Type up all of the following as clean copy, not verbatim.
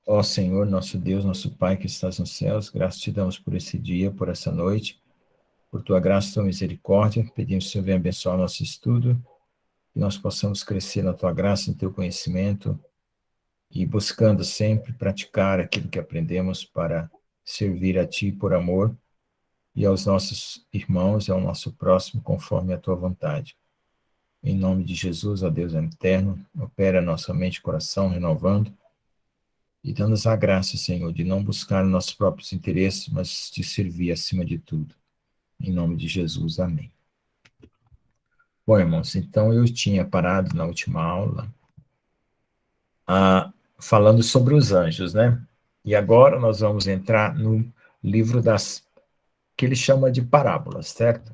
Ó Senhor, nosso Deus, nosso Pai que estás nos céus, graças te damos por esse dia, por essa noite, por tua graça e tua misericórdia. Pedimos que o Senhor venha abençoar o nosso estudo, que nós possamos crescer na tua graça, no teu conhecimento, e buscando sempre praticar aquilo que aprendemos para servir a ti por amor e aos nossos irmãos e ao nosso próximo, conforme a tua vontade. Em nome de Jesus, ó Deus eterno, opera nossa mente e coração, renovando, e dando-nos a graça, Senhor, de não buscar nossos próprios interesses, mas de servir acima de tudo. Em nome de Jesus, amém. Bom, irmãos, então eu tinha parado na última aula falando sobre os anjos, né? E agora nós vamos entrar no livro que ele chama de parábolas, certo?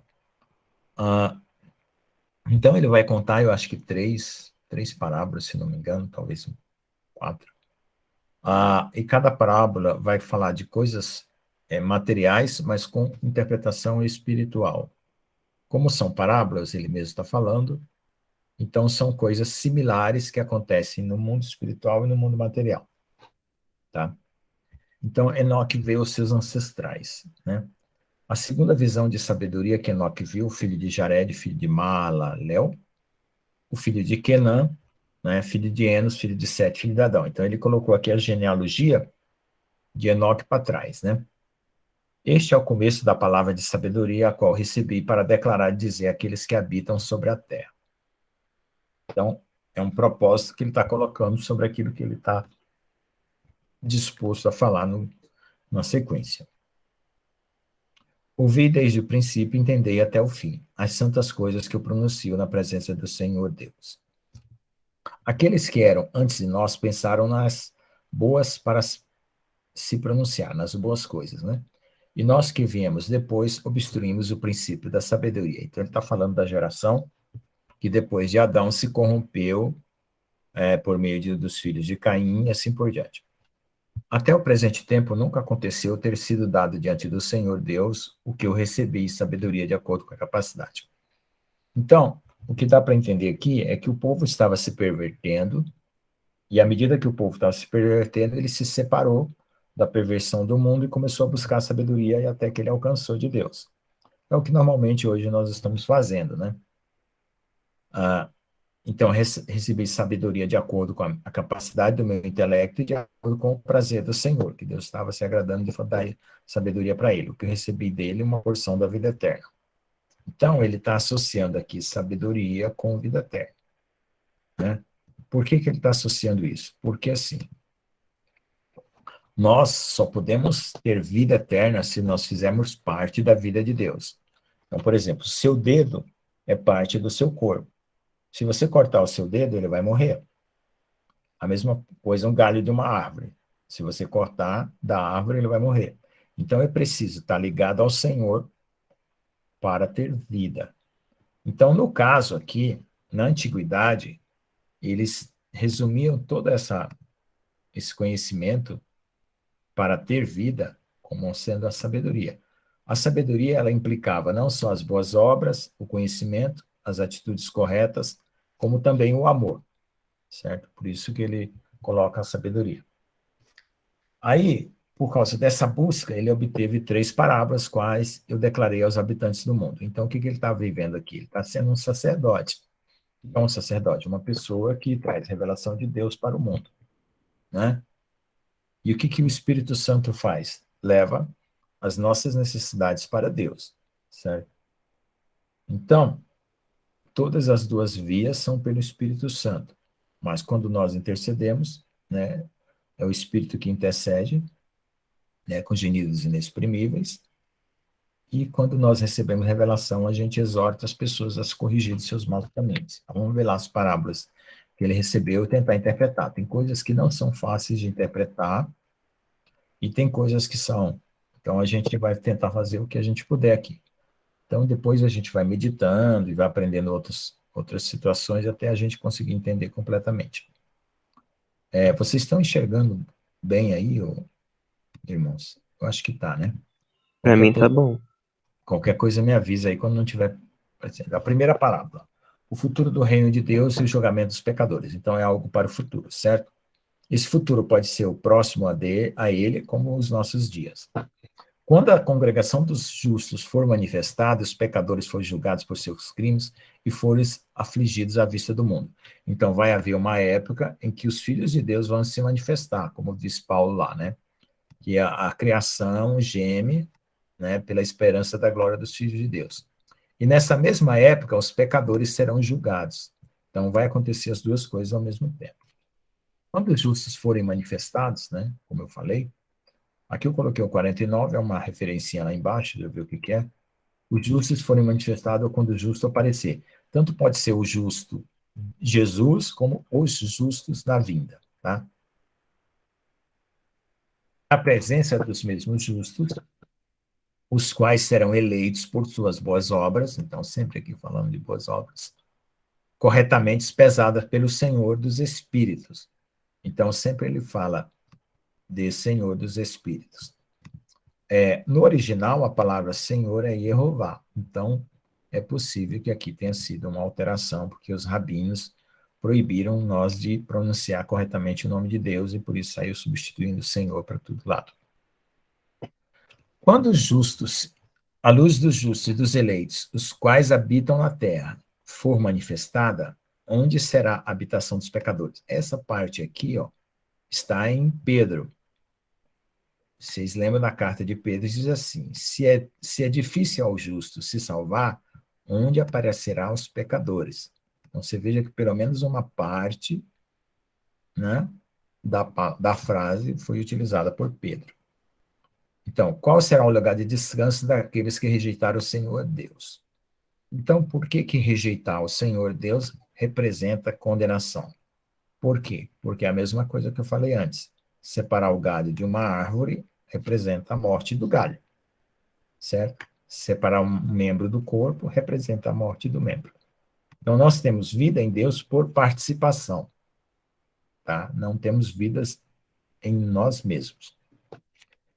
Então ele vai contar, eu acho que três parábolas, se não me engano, talvez quatro. E cada parábola vai falar de coisas materiais, mas com interpretação espiritual. Como são parábolas, ele mesmo está falando, então são coisas similares que acontecem no mundo espiritual e no mundo material. Tá? Então, Enoque vê os seus ancestrais. Né? A segunda visão de sabedoria que Enoque viu, o filho de Jared, filho de Maalalel, o filho de Quenã, né, filho de Enos, filho de Sete, filho de Adão. Então, ele colocou aqui a genealogia de Enoque para trás. Né? Este é o começo da palavra de sabedoria, a qual recebi para declarar e dizer àqueles que habitam sobre a terra. Então, é um propósito que ele está colocando sobre aquilo que ele está disposto a falar na sequência. Ouvi desde o princípio e entendei até o fim as santas coisas que eu pronuncio na presença do Senhor Deus. Aqueles que eram antes de nós pensaram nas boas para se pronunciar, nas boas coisas, né? E nós que viemos depois obstruímos o princípio da sabedoria. Então ele está falando da geração que depois de Adão se corrompeu por meio dos filhos de Caim e assim por diante. Até o presente tempo nunca aconteceu ter sido dado diante do Senhor Deus o que eu recebi, sabedoria de acordo com a capacidade. Então, o que dá para entender aqui é que o povo estava se pervertendo, e à medida que o povo estava se pervertendo, ele se separou da perversão do mundo e começou a buscar a sabedoria e até que ele alcançou de Deus. É o que normalmente hoje nós estamos fazendo, né? Então, recebi sabedoria de acordo com a capacidade do meu intelecto e de acordo com o prazer do Senhor, que Deus estava se agradando de dar sabedoria para ele. O que eu recebi dele é uma porção da vida eterna. Então, ele está associando aqui sabedoria com vida eterna. Né? Por que ele está associando isso? Porque, assim, nós só podemos ter vida eterna se nós fizermos parte da vida de Deus. Então, por exemplo, seu dedo é parte do seu corpo. Se você cortar o seu dedo, ele vai morrer. A mesma coisa um galho de uma árvore. Se você cortar da árvore, ele vai morrer. Então é preciso estar ligado ao Senhor para ter vida. Então, no caso aqui, na antiguidade, eles resumiam todo esse conhecimento para ter vida como sendo a sabedoria. A sabedoria, ela implicava não só as boas obras, o conhecimento, as atitudes corretas, como também o amor. Certo? Por isso que ele coloca a sabedoria. Aí, por causa dessa busca, ele obteve 3 parábolas, quais eu declarei aos habitantes do mundo. Então, o que ele está vivendo aqui? Ele está sendo um sacerdote. É um sacerdote, uma pessoa que traz revelação de Deus para o mundo. Né? E o que o Espírito Santo faz? Leva as nossas necessidades para Deus. Certo? Então, todas as duas vias são pelo Espírito Santo. Mas quando nós intercedemos, né, é o Espírito que intercede, né, com gemidos inexprimíveis, e quando nós recebemos revelação, a gente exorta as pessoas a se corrigir de seus maus caminhos. Então, vamos ver lá as parábolas que ele recebeu e tentar interpretar. Tem coisas que não são fáceis de interpretar, e tem coisas que são. Então, a gente vai tentar fazer o que a gente puder aqui. Então, depois a gente vai meditando e vai aprendendo outras situações até a gente conseguir entender completamente. Vocês estão enxergando bem aí, irmãos? Eu acho que está, né? Pra Qualquer mim tá coisa, bom. qualquer coisa me avisa aí quando não tiver. A primeira parábola. O futuro do reino de Deus e o julgamento dos pecadores. Então, é algo para o futuro, certo? Esse futuro pode ser o próximo a ele, como os nossos dias. Quando a congregação dos justos for manifestada, os pecadores forem julgados por seus crimes e forem afligidos à vista do mundo. Então, vai haver uma época em que os filhos de Deus vão se manifestar, como diz Paulo lá, né? Que a criação geme, né, pela esperança da glória dos filhos de Deus. E nessa mesma época, os pecadores serão julgados. Então, vai acontecer as duas coisas ao mesmo tempo. Quando os justos forem manifestados, né, como eu falei, aqui eu coloquei o 49, é uma referência lá embaixo, deixa eu ver o que é. Os justos forem manifestados quando o justo aparecer. Tanto pode ser o justo Jesus, como os justos na vinda, tá? A presença dos mesmos justos, os quais serão eleitos por suas boas obras, então sempre aqui falando de boas obras, corretamente pesadas pelo Senhor dos Espíritos. Então sempre ele fala de Senhor dos Espíritos. No original, a palavra Senhor é Jeová. Então, é possível que aqui tenha sido uma alteração, porque os rabinos proibiram nós de pronunciar corretamente o nome de Deus e por isso saiu substituindo o Senhor para todo lado. Quando os justos, a luz dos justos e dos eleitos, os quais habitam na terra, for manifestada, onde será a habitação dos pecadores? Essa parte aqui, ó, está em Pedro. Vocês lembram da carta de Pedro, diz assim: se é difícil ao justo se salvar, onde aparecerá os pecadores? Então você veja que pelo menos uma parte, né, da frase foi utilizada por Pedro. Então, qual será o lugar de descanso daqueles que rejeitaram o Senhor Deus? Então, por que rejeitar o Senhor Deus representa condenação? Por quê? Porque é a mesma coisa que eu falei antes. Separar o galho de uma árvore representa a morte do galho, certo? Separar um membro do corpo representa a morte do membro. Então, nós temos vida em Deus por participação, tá? Não temos vidas em nós mesmos.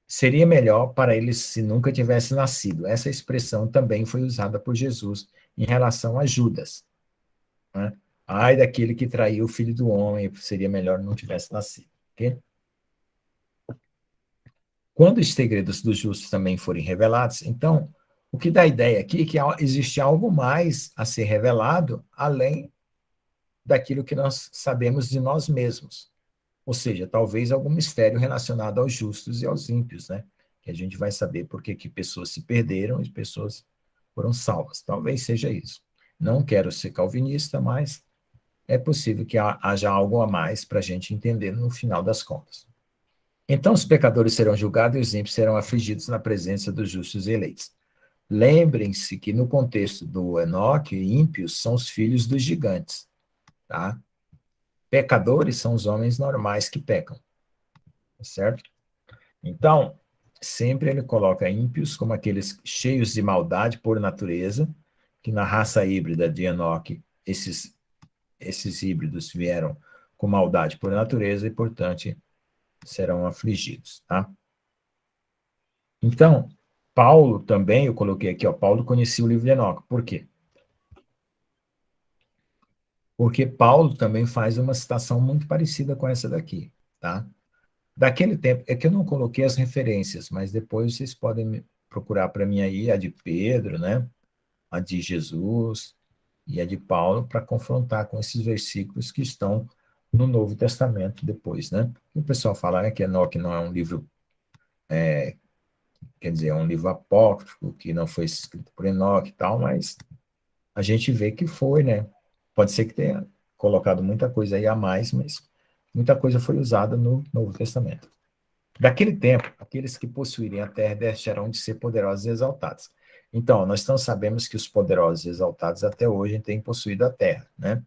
Seria melhor para eles se nunca tivesse nascido. Essa expressão também foi usada por Jesus em relação a Judas, né? Ai daquele que traiu o filho do homem, seria melhor não tivesse nascido, ok? Quando os segredos dos justos também forem revelados, então, o que dá a ideia aqui é que existe algo mais a ser revelado além daquilo que nós sabemos de nós mesmos. Ou seja, talvez algum mistério relacionado aos justos e aos ímpios, né? Que a gente vai saber por que pessoas se perderam e pessoas foram salvas. Talvez seja isso. Não quero ser calvinista, mas é possível que haja algo a mais para a gente entender no final das contas. Então os pecadores serão julgados e os ímpios serão afligidos na presença dos justos e eleitos. Lembrem-se que no contexto do Enoque, ímpios são os filhos dos gigantes, tá? Pecadores são os homens normais que pecam, certo? Então, sempre ele coloca ímpios como aqueles cheios de maldade por natureza, que na raça híbrida de Enoque, esses híbridos vieram com maldade por natureza e, portanto, serão afligidos, tá? Então, Paulo também, eu coloquei aqui, ó, Paulo conhecia o livro de Enoque. Por quê? Porque Paulo também faz uma citação muito parecida com essa daqui, tá? Daquele tempo, é que eu não coloquei as referências, mas depois vocês podem procurar para mim aí a de Pedro, né? A de Jesus e a de Paulo para confrontar com esses versículos que estão no Novo Testamento depois, né? O pessoal fala, né, que Enoque não é um livro, quer dizer, é um livro apócrifo, que não foi escrito por Enoque e tal, mas a gente vê que foi, né? Pode ser que tenha colocado muita coisa aí a mais, mas muita coisa foi usada no Novo Testamento. Daquele tempo, aqueles que possuírem a terra deixarão de ser poderosos e exaltados. Então, nós não sabemos que os poderosos e exaltados até hoje têm possuído a terra, né?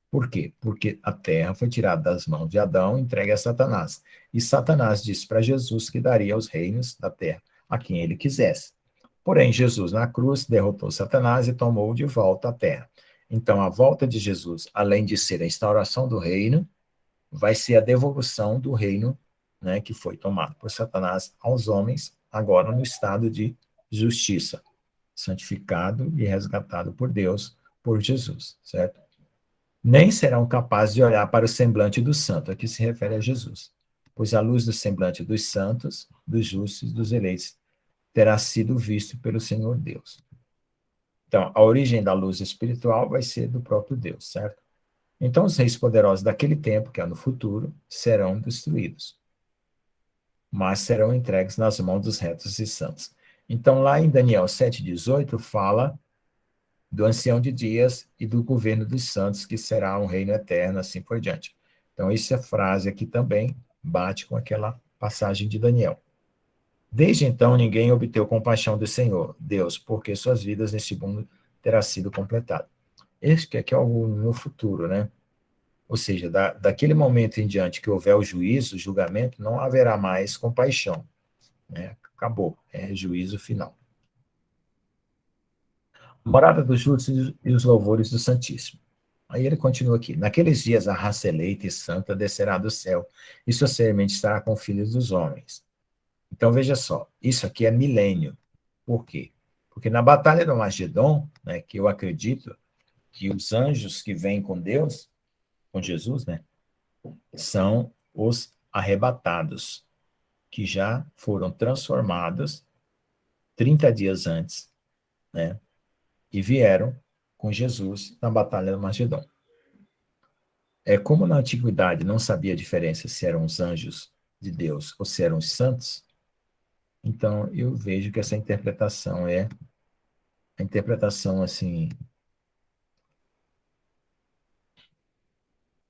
Por quê? Porque a terra foi tirada das mãos de Adão e entregue a Satanás. E Satanás disse para Jesus que daria os reinos da terra a quem ele quisesse. Porém, Jesus na cruz derrotou Satanás e tomou de volta a terra. Então, a volta de Jesus, além de ser a instauração do reino, vai ser a devolução do reino, né, que foi tomado por Satanás aos homens, agora no estado de justiça, santificado e resgatado por Deus, por Jesus, certo? nem serão capazes de olhar para o semblante do santo, a que se refere a Jesus, pois a luz do semblante dos santos, dos justos e dos eleitos terá sido visto pelo Senhor Deus. Então, a origem da luz espiritual vai ser do próprio Deus, certo? Então, os reis poderosos daquele tempo, que é no futuro, serão destruídos, mas serão entregues nas mãos dos retos e santos. Então, lá em Daniel 7,18, fala do ancião de dias e do governo dos santos, que será um reino eterno, assim por diante. Então, essa frase aqui também bate com aquela passagem de Daniel. Desde então, ninguém obteve compaixão do Senhor, Deus, porque suas vidas neste mundo terá sido completado. Este aqui é algo no futuro, né? Ou seja, daquele momento em diante que houver o juízo, o julgamento, não haverá mais compaixão, né? Acabou, é juízo final. Morada dos justos e os louvores do Santíssimo. Aí ele continua aqui. Naqueles dias a raça eleita e santa descerá do céu, e sua semente estará com filhos dos homens. Então veja só, isso aqui é milênio. Por quê? Porque na batalha do Magedon, né, que eu acredito que os anjos que vêm com Deus, com Jesus, né, são os arrebatados, que já foram transformados 30 dias antes, né, e vieram com Jesus na batalha do Magedon. É como na antiguidade não sabia a diferença se eram os anjos de Deus ou se eram os santos, então eu vejo que essa interpretação é a interpretação assim.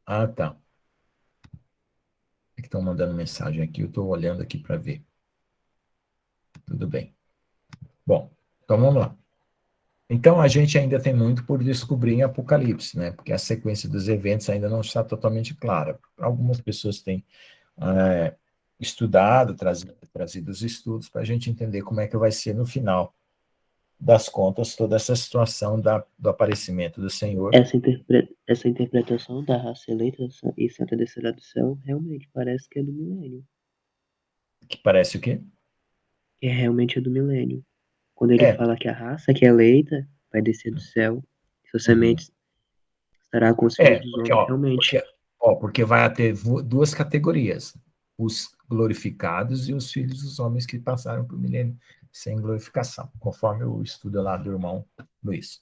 Ah, tá. É que estão mandando mensagem aqui, eu estou olhando aqui para ver. Tudo bem. Bom, então vamos lá. Então a gente ainda tem muito por descobrir em Apocalipse, né? Porque a sequência dos eventos ainda não está totalmente clara. Algumas pessoas têm estudado, trazido os estudos para a gente entender como é que vai ser no final das contas toda essa situação do aparecimento do Senhor. Essa interpretação da raça eleita e santa descerá do céu realmente parece que é do milênio. Que parece o quê? Que realmente é do milênio. Quando ele É. fala que a raça que é eleita vai descer do céu, sua Uhum. semente estará com os filhos dos Porque, homens, ó, realmente. porque vai ter duas categorias: os glorificados e os filhos dos homens que passaram por milênio sem glorificação, conforme o estudo lá do irmão Luiz.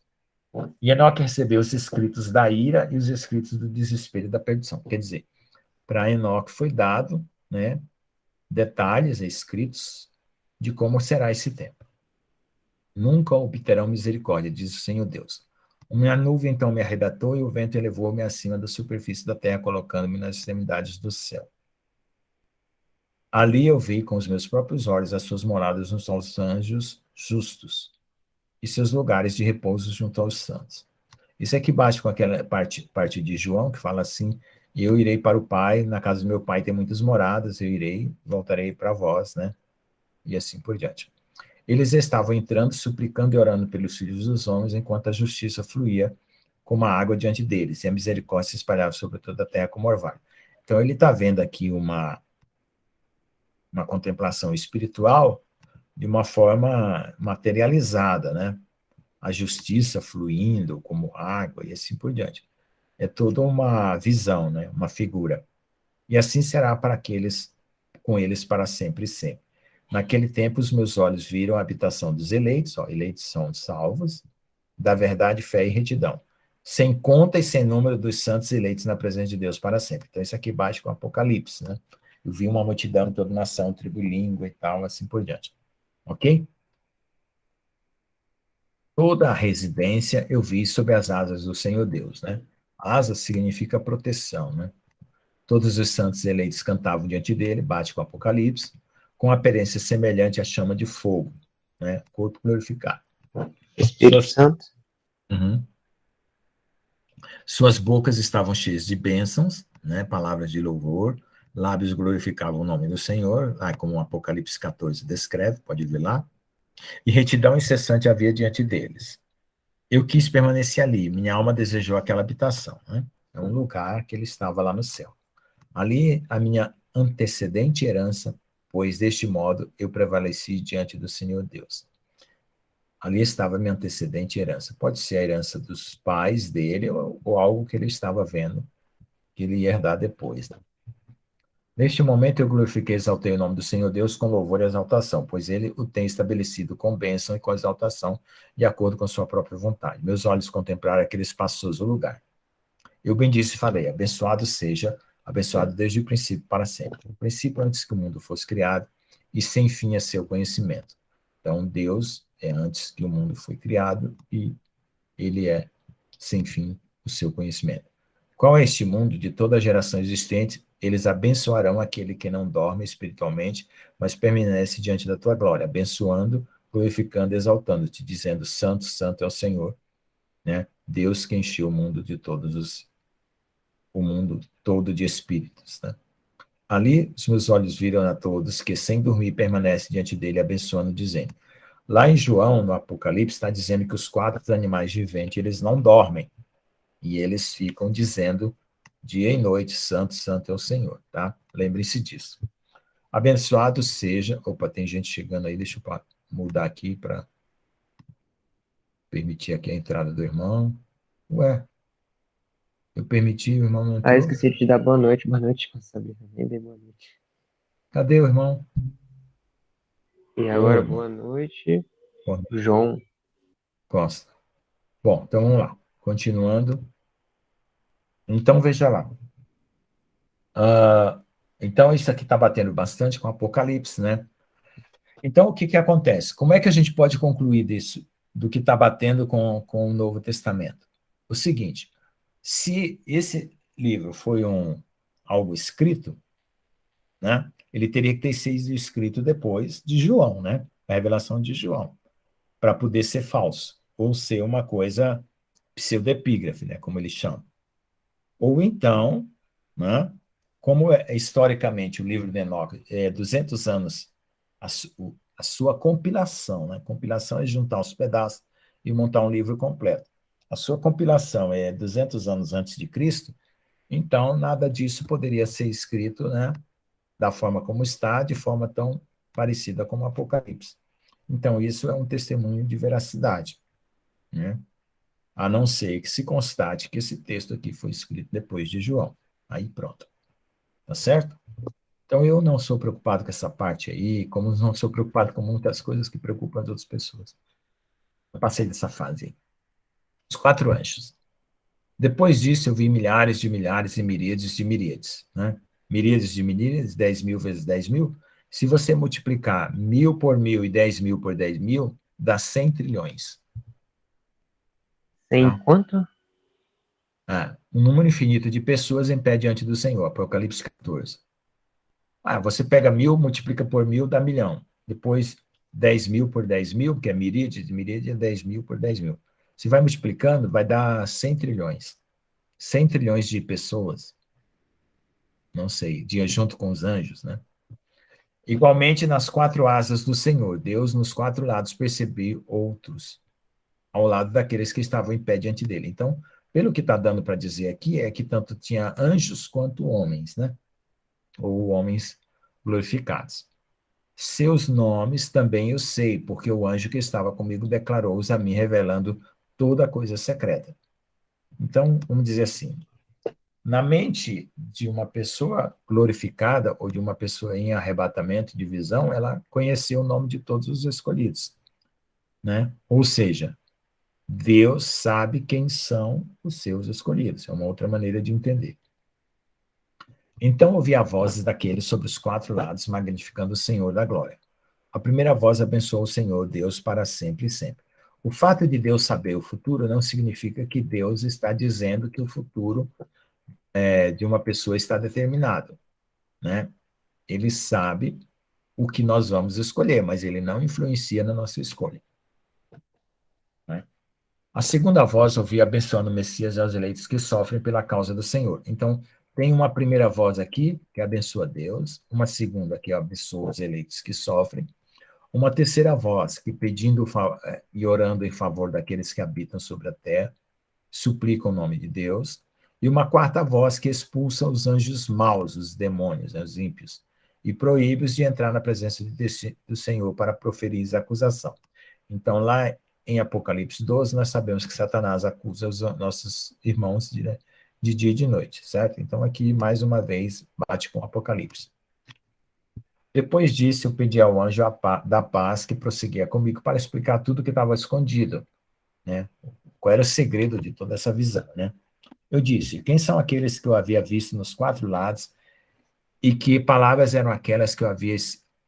E Enoque recebeu os escritos da ira e os escritos do desespero e da perdição. Quer dizer, para Enoque foi dado, né, detalhes escritos de como será esse tempo. Nunca obterão misericórdia, diz o Senhor Deus. Uma nuvem então me arrebatou e o vento elevou-me acima da superfície da terra, colocando-me nas extremidades do céu. Ali eu vi com os meus próprios olhos as suas moradas junto aos anjos justos e seus lugares de repouso junto aos santos. Isso aqui bate com aquela parte de João que fala assim: eu irei para o Pai, na casa do meu Pai tem muitas moradas, eu irei, voltarei para vós, né? E assim por diante. Eles estavam entrando, suplicando e orando pelos filhos dos homens, enquanto a justiça fluía como a água diante deles, e a misericórdia se espalhava sobre toda a terra como orvalho. Então, ele está vendo aqui uma contemplação espiritual de uma forma materializada, né? A justiça fluindo como água e assim por diante. É toda uma visão, né? Uma figura. E assim será para aqueles com eles para sempre e sempre. Naquele tempo, os meus olhos viram a habitação dos eleitos, ó, eleitos são salvos, da verdade, fé e retidão, sem conta e sem número dos santos eleitos na presença de Deus para sempre. Então, isso aqui bate com o Apocalipse, né? Eu vi uma multidão, toda nação, tribo, língua e tal, assim por diante. Ok? Toda a residência eu vi sob as asas do Senhor Deus, né? Asa significa proteção, né? Todos os santos eleitos cantavam diante dele, bate com o Apocalipse, com aparência semelhante à chama de fogo, né? Corpo glorificado. Espírito Suas, Santo, uhum. Suas bocas estavam cheias de bênçãos, né? Palavras de louvor, lábios glorificavam o nome do Senhor, lá como o Apocalipse 14 descreve, pode ver lá, e retidão incessante havia diante deles. Eu quis permanecer ali, minha alma desejou aquela habitação, né? É um lugar que ele estava lá no céu. Ali a minha antecedente herança, pois deste modo eu prevaleci diante do Senhor Deus. Ali estava a minha antecedente herança. Pode ser a herança dos pais dele ou algo que ele estava vendo que ele ia herdar depois. Né? Neste momento eu glorifiquei e exaltei o nome do Senhor Deus com louvor e exaltação, pois ele o tem estabelecido com bênção e com exaltação, de acordo com sua própria vontade. Meus olhos contemplaram aquele espaçoso lugar. Eu bendisse e falei, abençoado seja, abençoado desde o princípio para sempre. O princípio antes que o mundo fosse criado, e sem fim é seu conhecimento. Então, Deus é antes que o mundo foi criado, e ele é sem fim o seu conhecimento. Qual é este mundo? De toda a geração existente, eles abençoarão aquele que não dorme espiritualmente, mas permanece diante da tua glória, abençoando, glorificando, exaltando-te, dizendo, santo, santo é o Senhor, né? Deus que encheu o mundo todo de espíritos, né? Ali os meus olhos viram a todos que sem dormir permanecem diante dele, abençoando, dizendo. Lá em João, no Apocalipse, está dizendo que os quatro animais viventes, eles não dormem, e eles ficam dizendo dia e noite, santo, santo é o Senhor, tá? Lembrem-se disso. Abençoado seja, opa, tem gente chegando aí, deixa eu mudar aqui para permitir aqui a entrada do irmão. Ué, eu permiti, o irmão não Ah, eu entrou? esqueci de te dar boa noite, Sabrina. Nem dei boa noite. Cadê o irmão? E Ô, agora, irmão, boa noite, Bom, João. Costa. Bom, então vamos lá. Continuando. Então, veja lá. Então, isso aqui está batendo bastante com o Apocalipse, né? Então, o que que acontece? Como é que a gente pode concluir disso, do que está batendo com o Novo Testamento? O seguinte, se esse livro foi algo escrito, né, ele teria que ter sido escrito depois de João, né, a revelação de João, para poder ser falso, ou ser uma coisa pseudepígrafe, né, como eles chamam. Ou então, né, como historicamente o livro de Enoque é 200 anos a sua compilação, né? Compilação é juntar os pedaços e montar um livro completo. A sua compilação é 200 anos antes de Cristo, então nada disso poderia ser escrito, né, da forma como está, de forma tão parecida com o Apocalipse. Então isso é um testemunho de veracidade, né? A não ser que se constate que esse texto aqui foi escrito depois de João. Aí pronto. Tá certo? Então eu não sou preocupado com essa parte aí, como não sou preocupado com muitas coisas que preocupam as outras pessoas. Eu passei dessa fase aí. Os quatro anjos. Depois disso eu vi milhares de milhares e miríades de miríades, né? Miríades de miríades, 10 mil vezes 10 mil. Se você multiplicar 1.000 por 1.000 e 10 mil por 10 mil, dá 100 trilhões. Tem Tá? quanto? Um número infinito de pessoas em pé diante do Senhor. Apocalipse 14. Você pega 1.000, multiplica por 1.000, dá milhão. Depois, 10 mil por 10 mil, que é miríade, miríade é 10 mil por 10 mil. Se vai multiplicando, vai dar 100 trilhões. 100 trilhões de pessoas, não sei, junto com os anjos, né? Igualmente, nas quatro asas do Senhor, Deus nos quatro lados percebeu outros, ao lado daqueles que estavam em pé diante dele. Então, pelo que está dando para dizer aqui, é que tanto tinha anjos quanto homens, né? Ou homens glorificados. Seus nomes também eu sei, porque o anjo que estava comigo declarou-os a mim, revelando toda coisa secreta. Então, vamos dizer assim, na mente de uma pessoa glorificada ou de uma pessoa em arrebatamento de visão, ela conheceu o nome de todos os escolhidos, né? Ou seja, Deus sabe quem são os seus escolhidos. É uma outra maneira de entender. Então ouvi a vozes daqueles sobre os quatro lados, magnificando o Senhor da glória. A primeira voz abençoou o Senhor, Deus, para sempre e sempre. O fato de Deus saber o futuro não significa que Deus está dizendo que o futuro de uma pessoa está determinado, né? Ele sabe o que nós vamos escolher, mas ele não influencia na nossa escolha, né? A segunda voz ouvi abençoando o Messias e aos eleitos que sofrem pela causa do Senhor. Então, tem uma primeira voz aqui, que abençoa Deus, uma segunda que abençoa os eleitos que sofrem, uma terceira voz que pedindo e orando em favor daqueles que habitam sobre a terra, suplica o nome de Deus, e uma quarta voz que expulsa os anjos maus, os demônios, os ímpios, e proíbe-os de entrar na presença do Senhor para proferir a acusação. Então, lá em Apocalipse 12, nós sabemos que Satanás acusa os nossos irmãos de dia e de noite, certo? Então, aqui, mais uma vez, bate com Apocalipse. Depois disso, eu pedi ao anjo da paz que prosseguia comigo para explicar tudo que estava escondido, né? Qual era o segredo de toda essa visão, né? Eu disse, quem são aqueles que eu havia visto nos quatro lados e que palavras eram aquelas que eu havia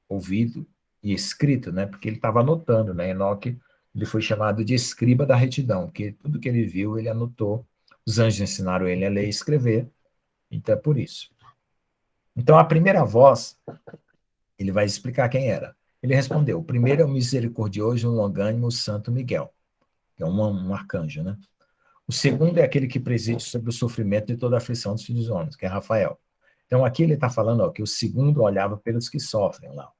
ouvido e escrito, né? Porque ele estava anotando, né? Enoque, ele foi chamado de escriba da retidão, porque tudo que ele viu, ele anotou. Os anjos ensinaram ele a ler e escrever, então é por isso. Então, a primeira voz, ele vai explicar quem era. Ele respondeu, o primeiro é o misericordioso, o longânimo, o santo Miguel, que é um arcanjo, né? O segundo é aquele que preside sobre o sofrimento e toda a aflição dos filhos homens, que é Rafael. Então, aqui ele está falando ó, que o segundo olhava pelos que sofrem lá.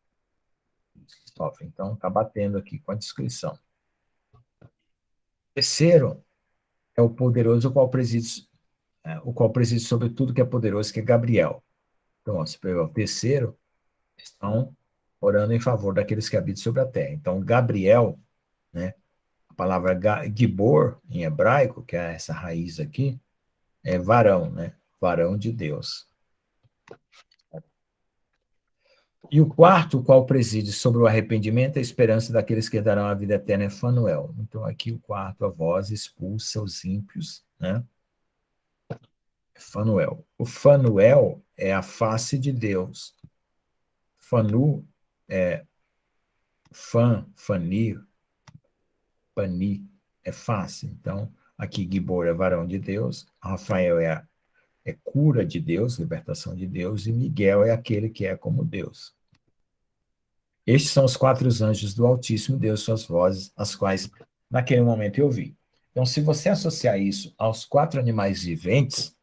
Os que sofrem. Então, está batendo aqui com a descrição. O terceiro é o poderoso, o qual preside sobre tudo que é poderoso, que é Gabriel. Então, ó, se pegar o terceiro, estão orando em favor daqueles que habitam sobre a terra. Então, Gabriel, né, a palavra Gibor, em hebraico, que é essa raiz aqui, é varão, né? Varão de Deus. E o quarto, o qual preside sobre o arrependimento e a esperança daqueles que darão a vida eterna, é Fanuel. Então, aqui o quarto, a voz expulsa os ímpios, né? Fanuel. O Fanuel é a face de Deus. Fanu é Fani, Pani é face. Então, aqui Gibor é varão de Deus, Rafael é cura de Deus, libertação de Deus, e Miguel é aquele que é como Deus. Estes são os quatro anjos do Altíssimo Deus, suas vozes, as quais naquele momento eu vi. Então, se você associar isso aos quatro animais viventes,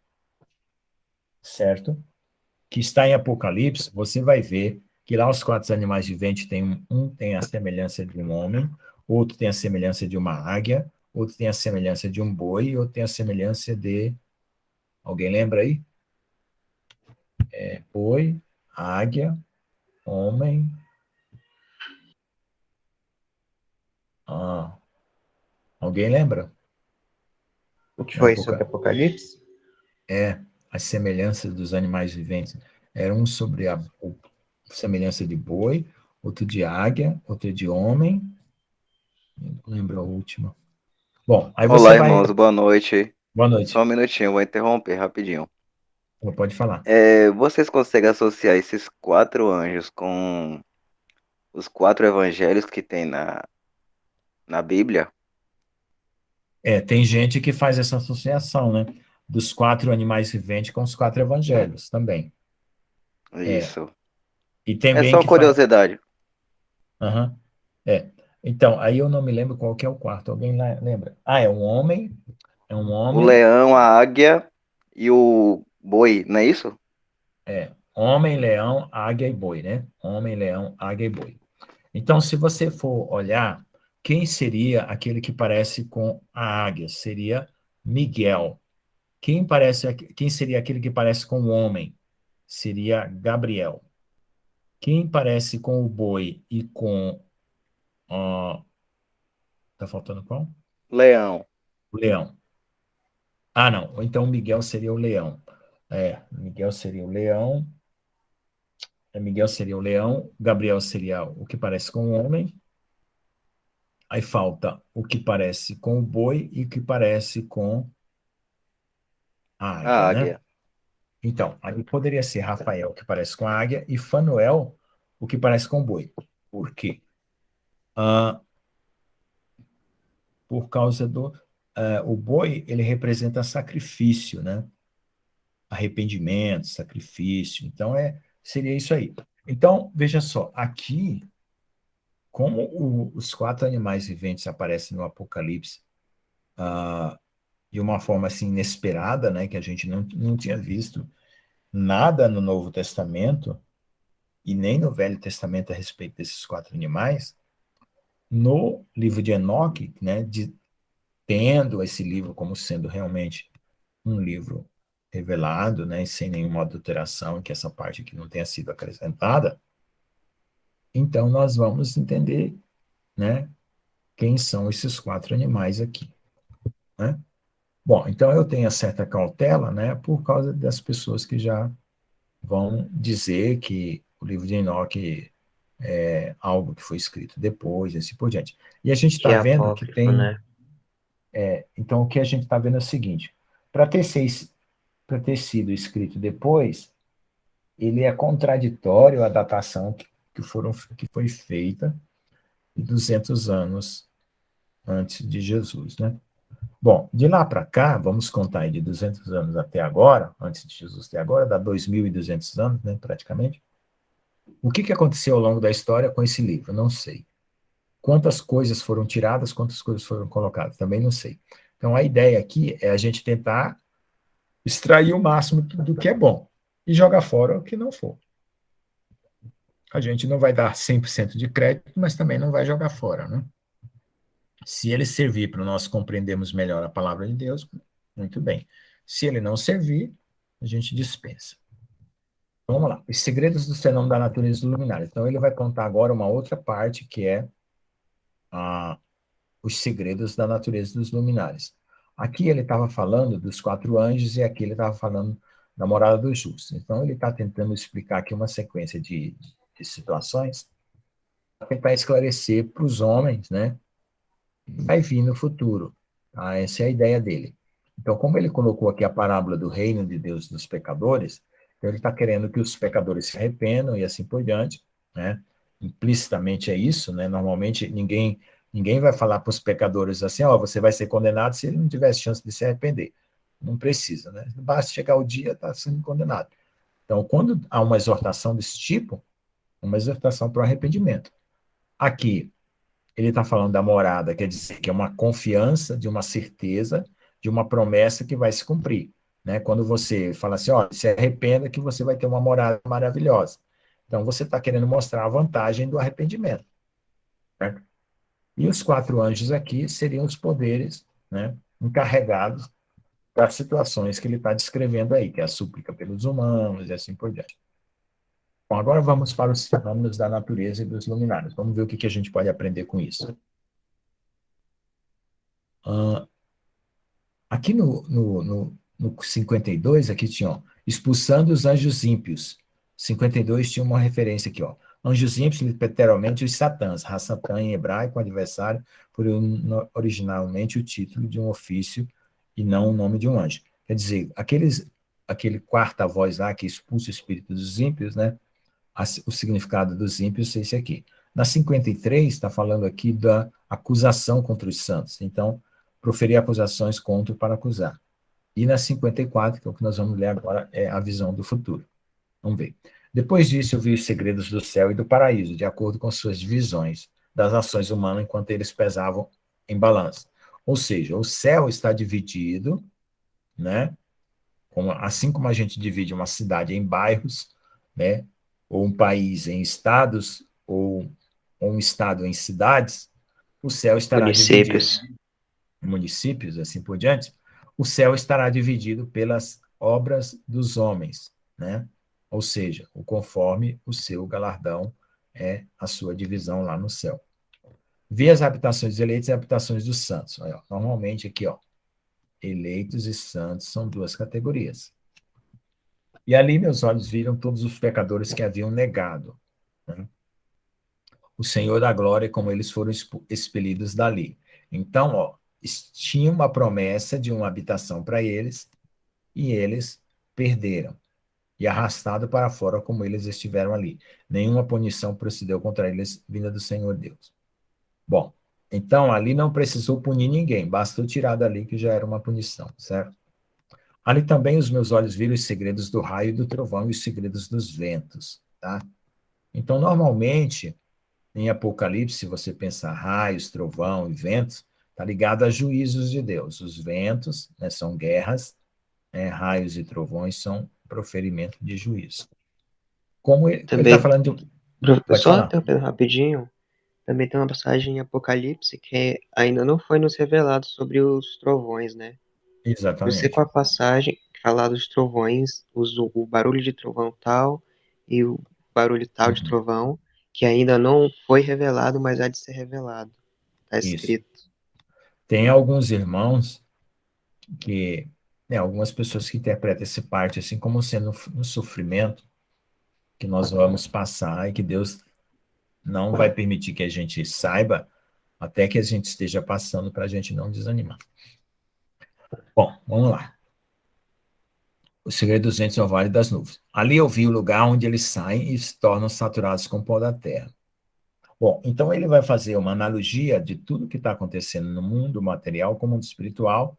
certo? Que está em Apocalipse, você vai ver que lá os quatro animais viventes tem um tem a semelhança de um homem, outro tem a semelhança de uma águia, outro tem a semelhança de um boi, outro tem a semelhança de... Alguém lembra aí? Boi, águia, homem... Ah, alguém lembra? O que Em foi sobre Apocalipse. Apocalipse? As semelhanças dos animais viventes. Era um sobre a semelhança de boi, outro de águia, outro de homem. Não lembro a última. Bom, aí você Olá, vai. irmãos, boa noite. Boa Só noite. um minutinho, vou interromper rapidinho. Pode falar. Vocês conseguem associar esses quatro anjos com os quatro evangelhos que tem na Bíblia? Tem gente que faz essa associação, né? Dos quatro animais viventes com os quatro evangelhos também. Isso. E tem É bem só que faz. curiosidade. Aham. É. Então, aí eu não me lembro qual que é o quarto. Alguém lembra? Ah, é um homem. É um O homem. leão, a águia e o boi, não é isso? Homem, leão, águia e boi, né? Homem, leão, águia e boi. Então, se você for olhar, quem seria aquele que parece com a águia? Seria Miguel. Quem seria aquele que parece com o homem? Seria Gabriel. Quem parece com o boi e com... tá faltando qual? Leão. O leão. Ah, não. Então, Miguel seria o leão. Miguel seria o leão. Miguel seria o leão. Gabriel seria o que parece com o homem. Aí falta o que parece com o boi e o que parece com a A águia, né? águia. Então, aí poderia ser Rafael, que parece com a águia, e Fanuel, o que parece com o boi. Por quê? Ah, por causa do... o boi, ele representa sacrifício, né? Arrependimento, sacrifício. Então, seria isso aí. Então, veja só, aqui, como os quatro animais viventes aparecem no Apocalipse, de uma forma assim inesperada, né, que a gente não tinha visto nada no Novo Testamento e nem no Velho Testamento a respeito desses quatro animais, no livro de Enoque, né, tendo esse livro como sendo realmente um livro revelado, né, sem nenhuma adulteração, que essa parte aqui não tenha sido acrescentada, então nós vamos entender, né, quem são esses 4 animais aqui, né? Bom, então eu tenho certa cautela, né, por causa das pessoas que já vão dizer que o livro de Enoque é algo que foi escrito depois, e assim por diante. E a gente Que está é vendo que apócrifo, tem. né? Então, o que a gente está vendo é o seguinte: para ter sido escrito depois, ele é contraditório à datação que foi feita 200 anos antes de Jesus, né? Bom, de lá para cá, vamos contar aí de 200 anos até agora, antes de Jesus até agora, dá 2.200 anos, né, praticamente. O que aconteceu ao longo da história com esse livro? Não sei. Quantas coisas foram tiradas, quantas coisas foram colocadas? Também não sei. Então, a ideia aqui é a gente tentar extrair o máximo do que é bom e jogar fora o que não for. A gente não vai dar 100% de crédito, mas também não vai jogar fora, né? Se ele servir para nós compreendermos melhor a palavra de Deus, muito bem. Se ele não servir, a gente dispensa. Vamos lá. Os segredos do fenômeno da natureza dos luminares. Então, ele vai contar agora uma outra parte, que é os segredos da natureza dos luminares. Aqui ele estava falando dos 4 anjos e aqui ele estava falando da morada dos justos. Então, ele está tentando explicar aqui uma sequência de situações para tentar esclarecer para os homens, né, vai vir no futuro. Tá? Essa é a ideia dele. Então, como ele colocou aqui a parábola do reino de Deus dos pecadores, então ele está querendo que os pecadores se arrependam e assim por diante, né? Implicitamente é isso, né? Normalmente ninguém vai falar para os pecadores assim, ó, você vai ser condenado se ele não tivesse chance de se arrepender. Não precisa, né? Basta chegar o dia, está sendo condenado. Então, quando há uma exortação desse tipo, é uma exortação para o arrependimento. Aqui, ele está falando da morada, quer dizer, que é uma confiança, de uma certeza, de uma promessa que vai se cumprir. Né? Quando você fala assim, ó, se arrependa que você vai ter uma morada maravilhosa. Então, você está querendo mostrar a vantagem do arrependimento. Certo? E os 4 anjos aqui seriam os poderes, né, encarregados das situações que ele está descrevendo aí, que é a súplica pelos humanos e assim por diante. Bom, agora vamos para os fenômenos da natureza e dos luminares. Vamos ver o que a gente pode aprender com isso. Aqui no 52, aqui tinha, ó, expulsando os anjos ímpios. 52 tinha uma referência aqui, ó. Anjos ímpios, literalmente, os satãs. Satã em hebraico, adversário, por originalmente o título de um ofício e não o nome de um anjo. Quer dizer, aquele quarta voz lá que expulsa o espírito dos ímpios, né? O significado dos ímpios é esse aqui. Na 53, está falando aqui da acusação contra os santos. Então, proferir acusações contra para acusar. E na 54, que é o que nós vamos ler agora, é a visão do futuro. Vamos ver. Depois disso, eu vi os segredos do céu e do paraíso, de acordo com suas divisões das ações humanas, enquanto eles pesavam em balança. Ou seja, o céu está dividido, né? Assim como a gente divide uma cidade em bairros, né? Ou um país em estados, ou um estado em cidades, o céu estará dividido Municípios. em municípios, assim por diante, o céu estará dividido pelas obras dos homens, né? Ou seja, o conforme o seu galardão é a sua divisão lá no céu. Vê as habitações dos eleitos e habitações dos santos. Olha, normalmente aqui, ó, eleitos e santos são 2 categorias. E ali meus olhos viram todos os pecadores que haviam negado, né, o Senhor da glória, como eles foram expelidos dali. Então, ó, tinha uma promessa de uma habitação para eles, e eles perderam. E arrastado para fora como eles estiveram ali. Nenhuma punição procedeu contra eles, vinda do Senhor Deus. Bom, então ali não precisou punir ninguém, bastou tirar dali que já era uma punição, certo? Ali também os meus olhos viram os segredos do raio e do trovão e os segredos dos ventos, tá? Então, normalmente, em Apocalipse, se você pensar raios, trovão e ventos, está ligado a juízos de Deus. Os ventos, né, são guerras, né, raios e trovões são proferimento de juízo. Como ele está Também, falando de... Pode só falar. interrompendo rapidinho, também tem uma passagem em Apocalipse que ainda não foi nos revelado sobre os trovões, né? Eu sei Exatamente. qual a passagem que fala dos trovões, o barulho de trovão tal e o barulho tal de Uhum. trovão, que ainda não foi revelado, mas há de ser revelado. Está Isso. escrito. Tem alguns irmãos que, algumas pessoas que interpretam essa parte assim como sendo um sofrimento que nós vamos passar e que Deus não vai permitir que a gente saiba até que a gente esteja passando para a gente não desanimar. Bom, vamos lá. O segredo dos ventos é o vale das nuvens. Ali eu vi o lugar onde eles saem e se tornam saturados com o pó da terra. Bom, então ele vai fazer uma analogia de tudo que está acontecendo no mundo material com o mundo espiritual,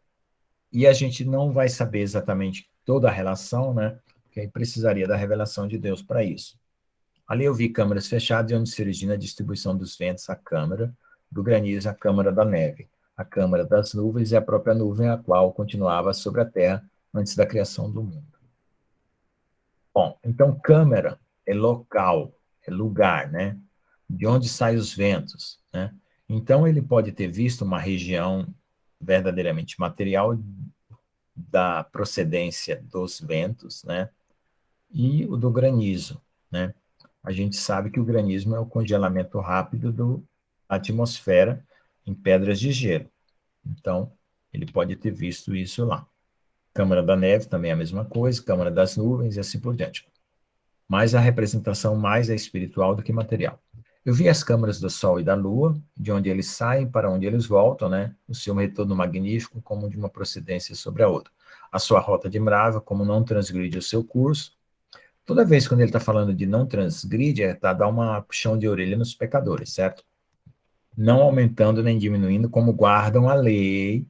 e a gente não vai saber exatamente toda a relação, né? Porque aí precisaria da revelação de Deus para isso. Ali eu vi câmaras fechadas, onde se origina a distribuição dos ventos, a câmara do granizo, a câmara da neve, a câmara das nuvens e a própria nuvem, a qual continuava sobre a terra antes da criação do mundo. Bom, então câmara é local, é lugar, né? De onde saem os ventos, né? Então ele pode ter visto uma região verdadeiramente material da procedência dos ventos, né? E o do granizo, né? A gente sabe que o granizo é o congelamento rápido da atmosfera em pedras de gelo. Então, ele pode ter visto isso lá. Câmara da neve também é a mesma coisa, câmara das nuvens e assim por diante. Mas a representação mais é espiritual do que material. Eu vi as câmaras do Sol e da Lua, de onde eles saem para onde eles voltam, né? O seu retorno magnífico, como de uma procedência sobre a outra. A sua rota admirável, como não transgride o seu curso. Toda vez quando ele está falando de não transgride, é para dar uma puxão de orelha nos pecadores, certo? Não aumentando nem diminuindo, como guardam a lei.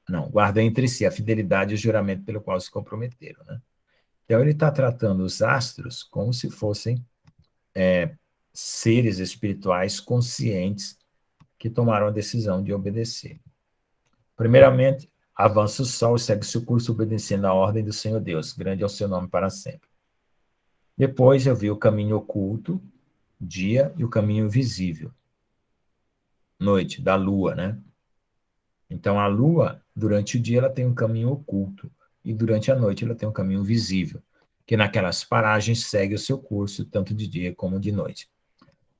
Não, guardam entre si a fidelidade e o juramento pelo qual se comprometeram, né? Então ele está tratando os astros como se fossem seres espirituais conscientes que tomaram a decisão de obedecer. Primeiramente, avança o sol e segue seu curso obedecendo à ordem do Senhor Deus, grande é o seu nome para sempre. Depois eu vi o caminho oculto, dia, e o caminho visível, noite, da lua, né? Então a lua, durante o dia, ela tem um caminho oculto, e durante a noite ela tem um caminho visível, que naquelas paragens segue o seu curso, tanto de dia como de noite.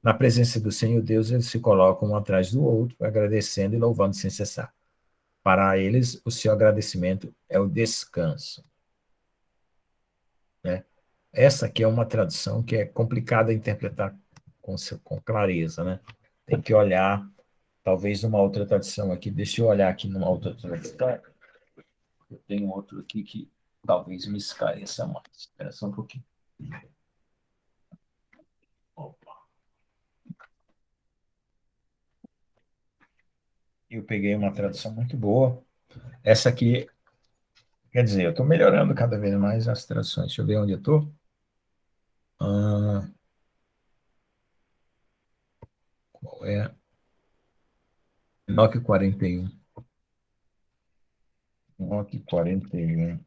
Na presença do Senhor Deus, eles se colocam um atrás do outro, agradecendo e louvando sem cessar. Para eles, o seu agradecimento é o descanso, né? Essa aqui é uma tradução que é complicada de interpretar com clareza, né? Tem que olhar, talvez, numa outra tradução aqui. Deixa eu olhar aqui numa outra tradução. Eu tenho outro aqui que talvez me esclareça mais. Espera só um pouquinho. Opa. Eu peguei uma tradução muito boa. Essa aqui, quer dizer, eu estou melhorando cada vez mais as traduções. Deixa eu ver onde eu estou. Qual é? Enoque 41. Enoque 41.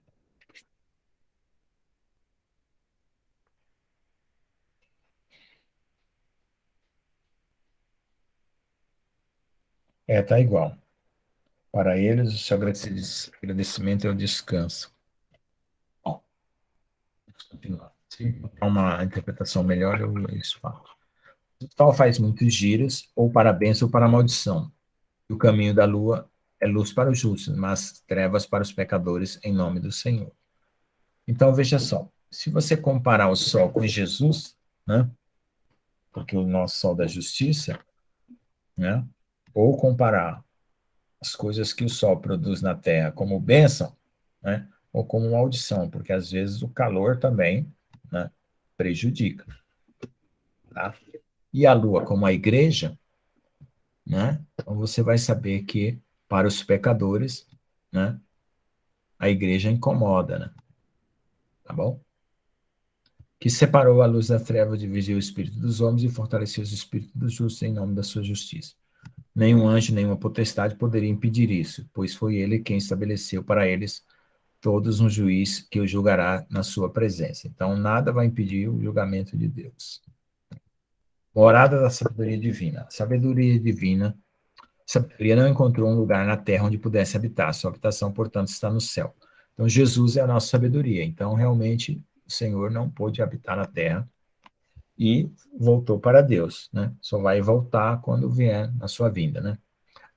Tá igual. Para eles, o seu agradecimento é o descanso. Bom, vamos continuar. Se há uma interpretação melhor, eu isso falo. O sol faz muitos giros, ou para a bênção ou para a maldição. E o caminho da lua é luz para os justos, mas trevas para os pecadores, em nome do Senhor. Então, veja só. Se você comparar o sol com Jesus, né? Porque o nosso sol da justiça, né? Ou comparar as coisas que o sol produz na terra como bênção, né? Ou como maldição, porque às vezes o calor também, né, prejudica. Tá? E a lua como a igreja, né? Então você vai saber que para os pecadores, né, a igreja incomoda, né? Tá bom? Que separou a luz da treva, dividiu o espírito dos homens e fortaleceu os espíritos dos justos em nome da sua justiça. Nenhum anjo, nenhuma potestade poderia impedir isso, pois foi ele quem estabeleceu para eles todos um juiz que o julgará na sua presença. Então, nada vai impedir o julgamento de Deus. Morada da sabedoria divina. Sabedoria não encontrou um lugar na terra onde pudesse habitar. Sua habitação, portanto, está no céu. Então, Jesus é a nossa sabedoria. Então, realmente, o Senhor não pôde habitar na terra e voltou para Deus, né? Só vai voltar quando vier na sua vinda, né?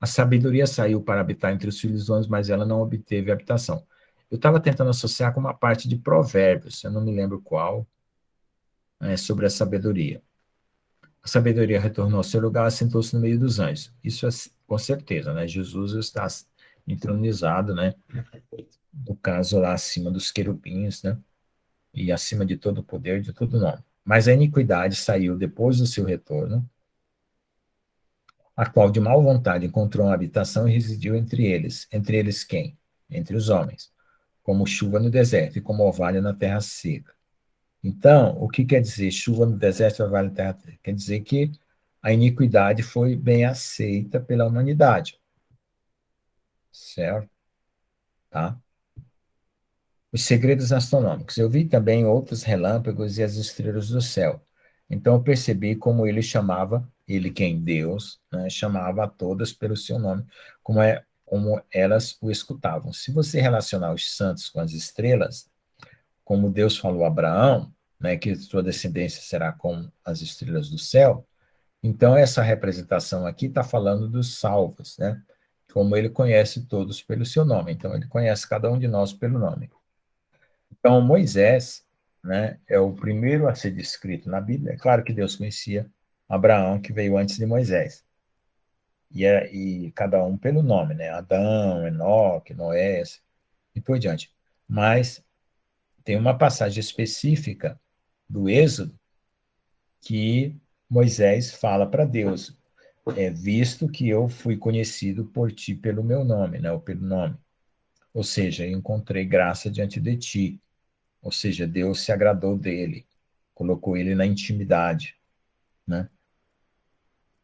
A sabedoria saiu para habitar entre os filhos dos homens, mas ela não obteve habitação. Eu estava tentando associar com uma parte de Provérbios, eu não me lembro qual, sobre a sabedoria. A sabedoria retornou ao seu lugar, assentou-se no meio dos anjos. Isso é com certeza, né? Jesus está entronizado, né? No caso lá acima dos querubins, né? E acima de todo o poder, de todo nome. Mas a iniquidade saiu depois do seu retorno, a qual de mal vontade encontrou uma habitação e residiu entre eles. Entre eles quem? Entre os homens. Como chuva no deserto e como orvalho na terra seca. Então, o que quer dizer chuva no deserto e orvalho na terra seca? Quer dizer que a iniquidade foi bem aceita pela humanidade. Certo? Tá? Os segredos astronômicos. Eu vi também outros relâmpagos e as estrelas do céu. Então eu percebi como ele chamava, ele quem Deus, né, chamava a todas pelo seu nome, como elas o escutavam. Se você relacionar os santos com as estrelas, como Deus falou a Abraão, né, que sua descendência será como as estrelas do céu, então essa representação aqui está falando dos salvos, né? Como ele conhece todos pelo seu nome. Então ele conhece cada um de nós pelo nome. Então, Moisés, né, é o primeiro a ser descrito na Bíblia. É claro que Deus conhecia Abraão, que veio antes de Moisés. E cada um pelo nome, né? Adão, Enoque, Noé, e por diante. Mas tem uma passagem específica do Êxodo que Moisés fala para Deus, visto que eu fui conhecido por ti pelo meu nome, né? Ou pelo nome. Ou seja, encontrei graça diante de ti. Ou seja, Deus se agradou dele, colocou ele na intimidade, né?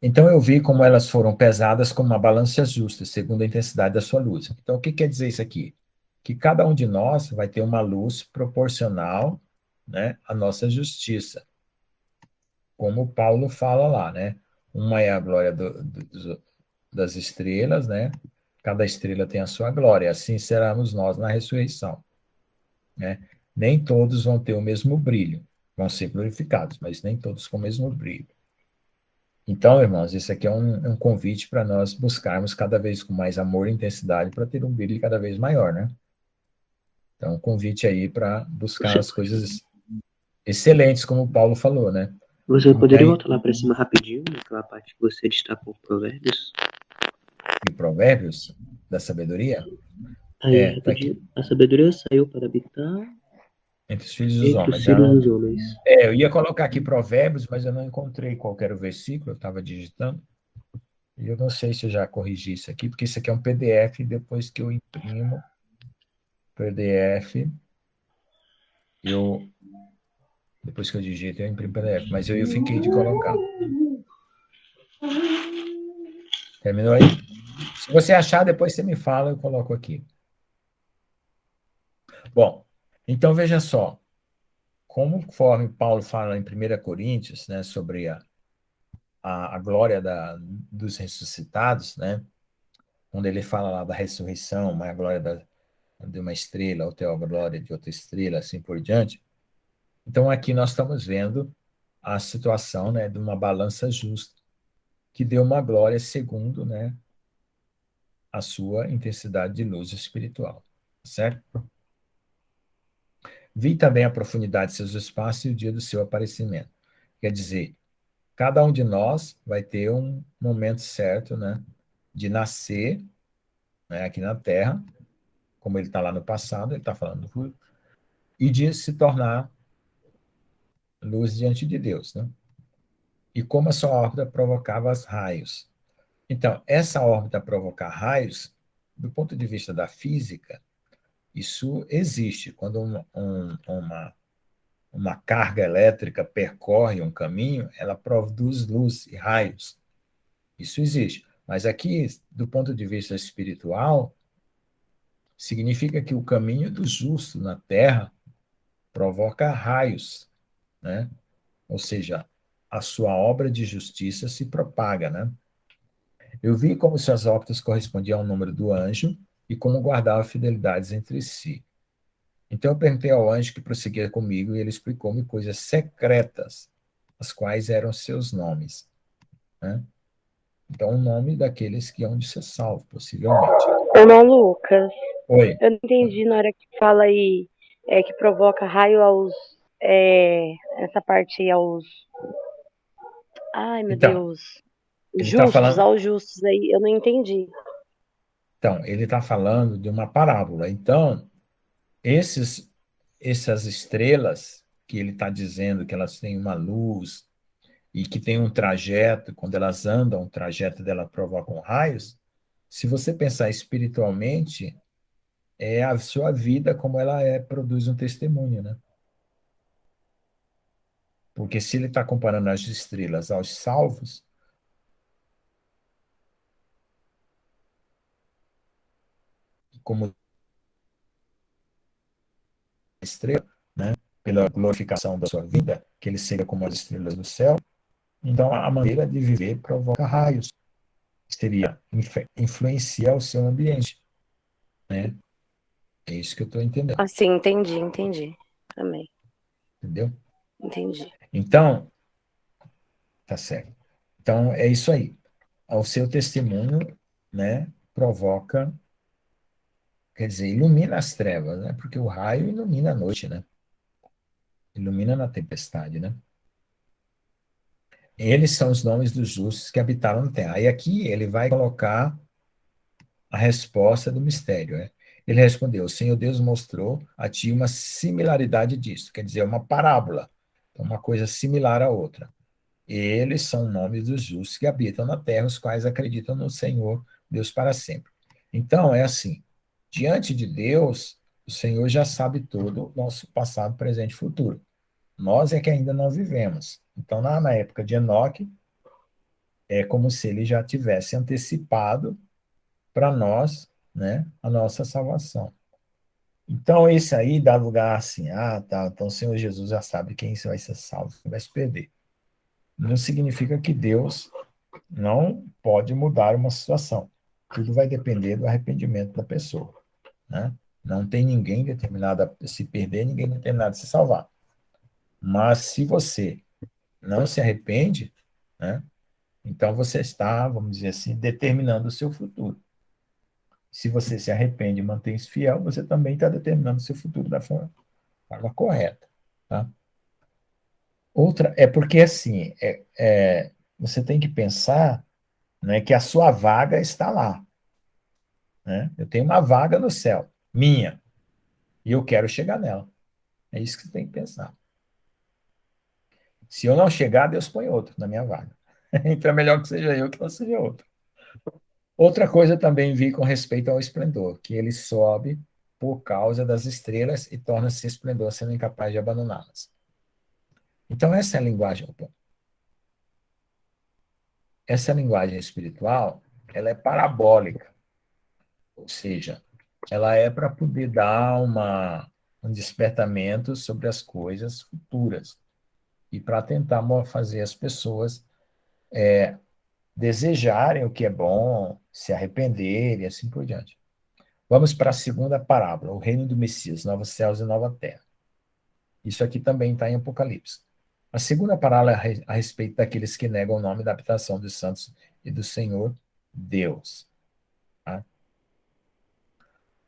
Então eu vi como elas foram pesadas como uma balança justa, segundo a intensidade da sua luz. Então o que quer dizer isso aqui? Que cada um de nós vai ter uma luz proporcional, né, à nossa justiça. Como Paulo fala lá, né? Uma é a glória das estrelas, né? Cada estrela tem a sua glória. Assim seremos nós na ressurreição, né? Nem todos vão ter o mesmo brilho, vão ser glorificados, mas nem todos com o mesmo brilho. Então, irmãos, isso aqui é um convite para nós buscarmos cada vez com mais amor e intensidade para ter um brilho cada vez maior, né? Então, um convite aí para buscar Você, as coisas excelentes, como o Paulo falou, né? você poderia Então, voltar lá pra cima rapidinho, naquela parte que você destacou Provérbios? em Provérbios da sabedoria, Aí, tá aqui, rapidinho. A sabedoria saiu para habitar entre os filhos dos entre os homens. Já filhos não, dos homens. eu ia colocar aqui Provérbios, mas eu não encontrei qual era o versículo, eu estava digitando. E eu não sei se eu já corrigi isso aqui, porque isso aqui é um PDF, depois que eu imprimo PDF, eu depois que eu digito, eu imprimo PDF, mas eu fiquei de colocar. Terminou aí? Se você achar, depois você me fala, eu coloco aqui. Bom, então veja só, conforme Paulo fala em 1 Coríntios, né, sobre a glória dos ressuscitados, né, quando ele fala lá da ressurreição, a glória de uma estrela, outra glória de outra estrela, assim por diante. Então aqui nós estamos vendo a situação, né, de uma balança justa, que deu uma glória segundo, né, a sua intensidade de luz espiritual, certo? Vi também a profundidade de seus espaços e o dia do seu aparecimento. Quer dizer, cada um de nós vai ter um momento certo, né, de nascer, né, aqui na Terra, como ele está lá no passado, ele está falando, e de se tornar luz diante de Deus, né? E como a sua órbita provocava os raios. Então, essa órbita provocar raios, do ponto de vista da física, isso existe. Quando uma carga elétrica percorre um caminho, ela produz luz e raios. Isso existe. Mas aqui, do ponto de vista espiritual, significa que o caminho do justo na Terra provoca raios, né? Ou seja, a sua obra de justiça se propaga, né? Eu vi como suas órbitas correspondiam ao número do anjo e como guardava fidelidades entre si. Então eu perguntei ao anjo que prosseguia comigo e ele explicou-me coisas secretas, as quais eram seus nomes, né? Então, o nome daqueles que hão de ser salvos, possivelmente. Ô, não, Lucas, Oi. eu não entendi na hora que fala aí que provoca raio aos. Essa parte aí aos. Ai, meu Então, Deus. ele está Justos, falando, aos justos aí, eu não entendi. ele tá falando de uma parábola. Então, esses, essas estrelas que ele está dizendo que elas têm uma luz e que tem um trajeto, quando elas andam, o trajeto dela provocam raios. Se você pensar espiritualmente, é a sua vida como ela é, produz um testemunho, né? Porque se ele está comparando as estrelas aos salvos, como estrela, né? Pela glorificação da sua vida, que ele seja como as estrelas do céu, então a maneira de viver provoca raios, seria influenciar o seu ambiente, né? É isso que eu estou entendendo, Assim, entendi. Também, entendeu? entendi. Então, tá certo. Então, é isso aí. O seu testemunho, né, provoca, quer dizer, ilumina as trevas, né? Porque o raio ilumina a noite, né? Ilumina na tempestade, né? Eles são os nomes dos justos que habitaram na terra. Aí aqui ele vai colocar a resposta do mistério. Né? Ele respondeu: o Senhor Deus mostrou a ti uma similaridade disso, quer dizer, uma parábola, uma coisa similar à outra. Eles são nomes dos justos que habitam na terra, os quais acreditam no Senhor Deus para sempre. Então, é assim: diante de Deus, o Senhor já sabe todo o nosso passado, presente e futuro. Nós é que ainda não vivemos. Então, na época de Enoque, é como se ele já tivesse antecipado para nós, né, a nossa salvação. Então, esse aí dá lugar assim, tá, então o Senhor Jesus já sabe quem vai ser salvo, quem vai se perder. Não significa que Deus não pode mudar uma situação. Tudo vai depender do arrependimento da pessoa, né? Não tem ninguém determinado a se perder, ninguém determinado a se salvar. Mas se você não se arrepende, né, então você está, vamos dizer assim, determinando o seu futuro. Se você se arrepende e mantém-se fiel, você também está determinando o seu futuro da forma correta. Tá? Outra é porque, assim, você tem que pensar, né, que a sua vaga está lá. Né? Eu tenho uma vaga no céu, minha, e eu quero chegar nela. É isso que você tem que pensar. Se eu não chegar, Deus põe outro na minha vaga. Então é melhor que seja eu que não seja outro. Outra coisa também vi com respeito ao esplendor, que ele sobe por causa das estrelas e torna-se esplendor, sendo incapaz de abandoná-las. Então, essa é a linguagem. Essa linguagem espiritual, ela é parabólica, ou seja, ela é para poder dar um despertamento sobre as coisas futuras e para tentar fazer as pessoas desejarem o que é bom, se arrependerem e assim por diante. Vamos para a segunda parábola, o reino do Messias, novos céus e nova terra. Isso aqui também está em Apocalipse. A segunda parábola é a respeito daqueles que negam o nome da habitação dos santos e do Senhor Deus. Tá?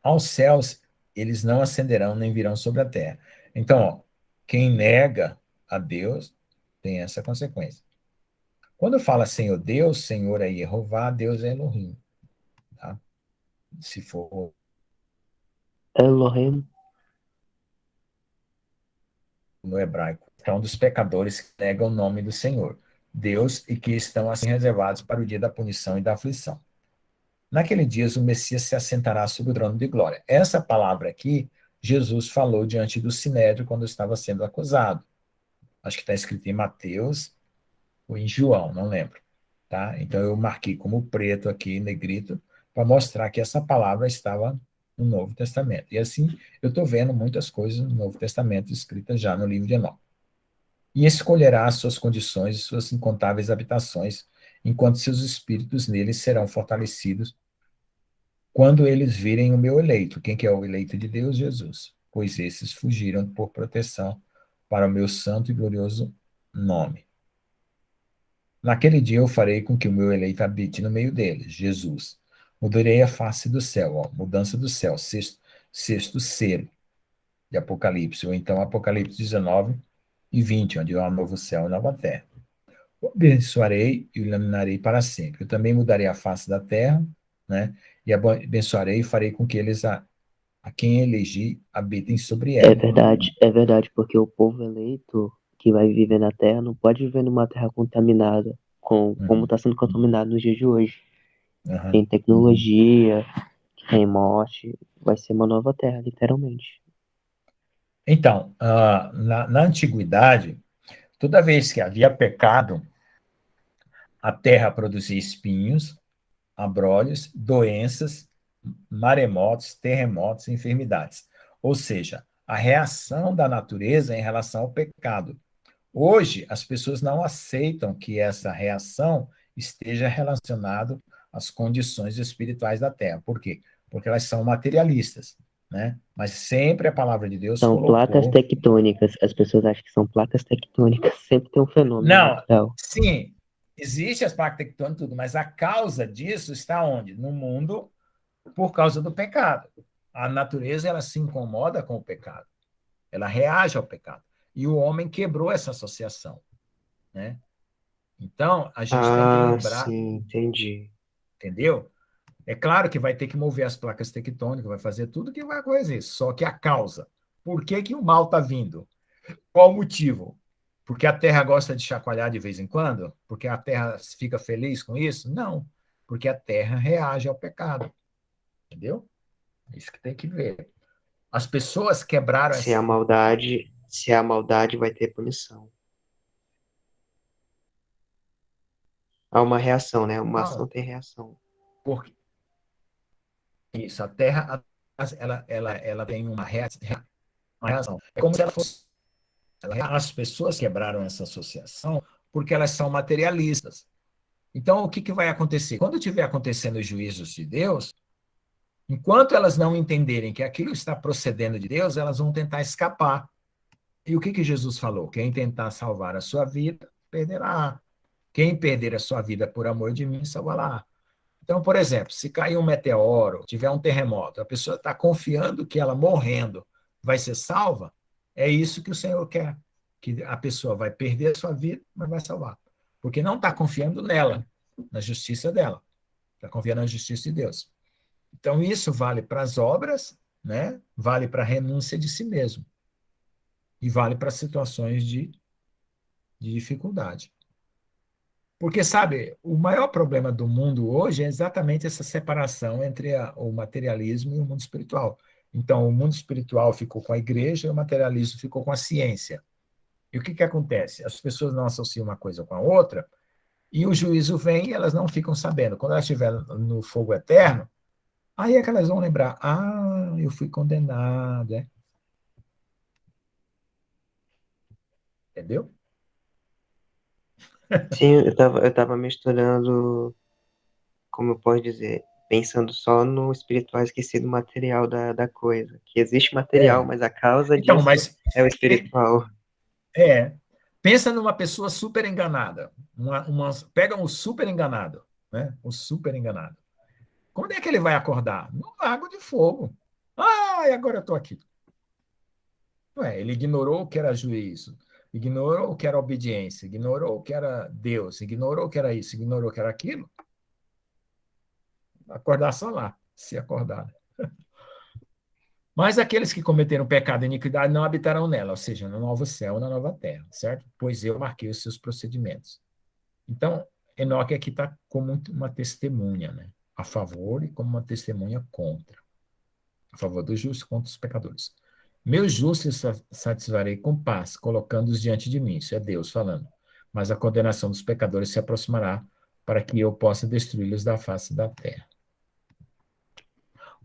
Aos céus eles não ascenderão nem virão sobre a terra. Então, ó, quem nega a Deus tem essa consequência. Quando fala Senhor Deus, Senhor é Jeová, Deus é Elohim. Tá? Se for Elohim. no hebraico. Então, dos pecadores que negam o nome do Senhor, Deus, e que estão assim reservados para o dia da punição e da aflição. Naquele dia, o Messias se assentará sobre o trono de glória. Essa palavra aqui, Jesus falou diante do Sinédrio quando estava sendo acusado. Acho que está escrito em Mateus ou em João, não lembro. Tá? Então, eu marquei como preto aqui, negrito, para mostrar que essa palavra estava no Novo Testamento. E assim, eu estou vendo muitas coisas no Novo Testamento escritas já no livro de Enoque. E escolherá as suas condições e suas incontáveis habitações, enquanto seus espíritos neles serão fortalecidos quando eles virem o meu eleito. Quem que é o eleito de Deus? Jesus. Pois esses fugiram por proteção para o meu santo e glorioso nome. Naquele dia eu farei com que o meu eleito habite no meio deles, Jesus. Mudarei a face do céu, ó, mudança do céu, sexto ser de Apocalipse, ou então Apocalipse 19 e 20, onde há um novo céu e nova terra. O abençoarei e o iluminarei para sempre. Eu também mudarei a face da terra, né? E abençoarei e farei com que eles, a quem elegi, habitem sobre ela. É verdade, porque o povo eleito que vai viver na Terra não pode viver numa Terra contaminada, como Uhum, está sendo contaminado nos dias de hoje. Tem uhum. tecnologia, tem morte, vai ser uma nova Terra, literalmente. Então, na antiguidade, toda vez que havia pecado, a terra produzia espinhos, abrolhos, doenças, maremotos, terremotos, enfermidades. Ou seja, a reação da natureza em relação ao pecado. Hoje, as pessoas não aceitam que essa reação esteja relacionada às condições espirituais da Terra. Por quê? Porque elas são materialistas, né? Mas sempre a palavra de Deus São placas colocou. tectônicas, as pessoas acham que são placas tectônicas, sempre tem um fenômeno Não, natural. sim, existe as placas tectônicas e tudo, mas a causa disso está onde? No mundo, por causa do pecado. A natureza, ela se incomoda com o pecado, ela reage ao pecado. E o homem quebrou essa associação, né? Então, a gente tem que Ah, lembrar, sim, entendi. entendeu? É claro que vai ter que mover as placas tectônicas, vai fazer tudo que vai acontecer, só que a causa. Por que, que o mal está vindo? Qual o motivo? Porque a Terra gosta de chacoalhar de vez em quando? Porque a Terra fica feliz com isso? Não, porque a Terra reage ao pecado, entendeu? É isso que tem que ver. As pessoas quebraram essa. Se há maldade, vai ter punição. Há uma reação, né? Uma ação Não, tem reação. porque isso, a Terra ela tem uma reação. É como se ela fosse. As pessoas quebraram essa associação porque elas são materialistas. Então, o que, que vai acontecer? Quando estiver acontecendo os juízos de Deus, enquanto elas não entenderem que aquilo está procedendo de Deus, elas vão tentar escapar. E o que, que Jesus falou? Quem tentar salvar a sua vida, perderá. Quem perder a sua vida por amor de mim, salvará. Então, por exemplo, se cair um meteoro, tiver um terremoto, a pessoa está confiando que ela morrendo vai ser salva, é isso que o Senhor quer. Que a pessoa vai perder a sua vida, mas vai salvar. Porque não está confiando nela, na justiça dela. Está confiando na justiça de Deus. Então, isso vale para as obras, né? Vale para a renúncia de si mesmo. E vale para situações de dificuldade. Porque, sabe, o maior problema do mundo hoje é exatamente essa separação entre o materialismo e o mundo espiritual. Então, o mundo espiritual ficou com a igreja e o materialismo ficou com a ciência. E o que, que acontece? As pessoas não associam uma coisa com a outra, e o juízo vem e elas não ficam sabendo. Quando elas estiverem no fogo eterno, aí é que elas vão lembrar: ah, eu fui condenado, é? Entendeu? Sim, eu tava misturando, como eu posso dizer, pensando só no espiritual, esqueci do material da coisa. Que existe material, É. mas a causa Então, disso mas é o espiritual. é. Pensa numa pessoa super enganada. Pega um super enganado, né? Um super enganado. Quando é que ele vai acordar? No lago de fogo. Ah, e agora eu estou aqui. Ué, ele ignorou o que era juízo, ignorou o que era obediência, ignorou o que era Deus, ignorou o que era isso, ignorou o que era aquilo. Acordar só lá, se acordar. Mas aqueles que cometeram pecado e iniquidade não habitarão nela, ou seja, no novo céu, na nova terra, certo? Pois eu marquei os seus procedimentos. Então, Enoque aqui está como uma testemunha, né? A favor e como uma testemunha contra. A favor dos justos contra os pecadores. Meus justos satisfarei com paz, colocando-os diante de mim. Isso é Deus falando. Mas a condenação dos pecadores se aproximará para que eu possa destruí-los da face da terra.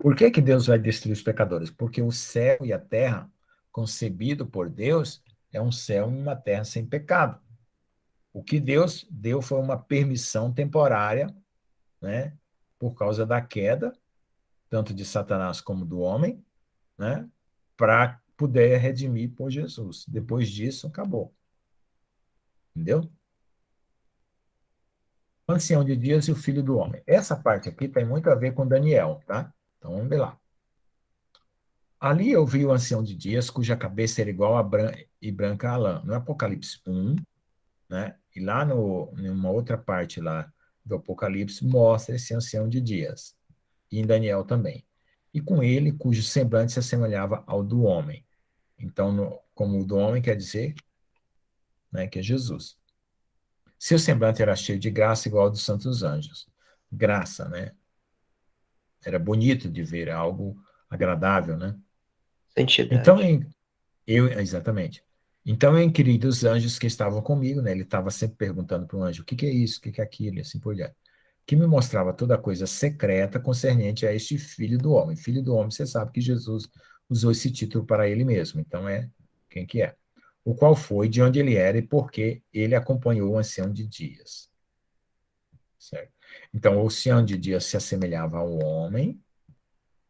Por que, que Deus vai destruir os pecadores? Porque o céu e a terra, concebido por Deus, é um céu e uma terra sem pecado. O que Deus deu foi uma permissão temporária, né, por causa da queda, tanto de Satanás como do homem, né, para poder redimir por Jesus. Depois disso, acabou. Entendeu? o ancião de dias e o filho do homem. Essa parte aqui tem muito a ver com Daniel, tá? Então vamos ver lá. Ali eu vi o ancião de dias, cuja cabeça era igual e branca a lã. No Apocalipse 1, né? E lá numa outra parte lá do Apocalipse mostra esse ancião de dias. E em Daniel também. E com ele, cujo semblante se assemelhava ao do homem. Então, como o do homem quer dizer, né, que é Jesus. Seu semblante era cheio de graça, igual ao dos santos anjos. Graça, né? Era bonito de ver, algo agradável, né? Então, Santidade. exatamente. Então eu inquiri dos anjos que estavam comigo, né? Ele estava sempre perguntando para o anjo, o que que é isso, o que que é aquilo, e assim por diante. Que me mostrava toda coisa secreta concernente a este filho do homem. Filho do homem, você sabe que Jesus usou esse título para ele mesmo. Então é quem que é. O qual foi, de onde ele era e por que ele acompanhou o ancião de dias. Certo? Então o ancião de dias se assemelhava ao homem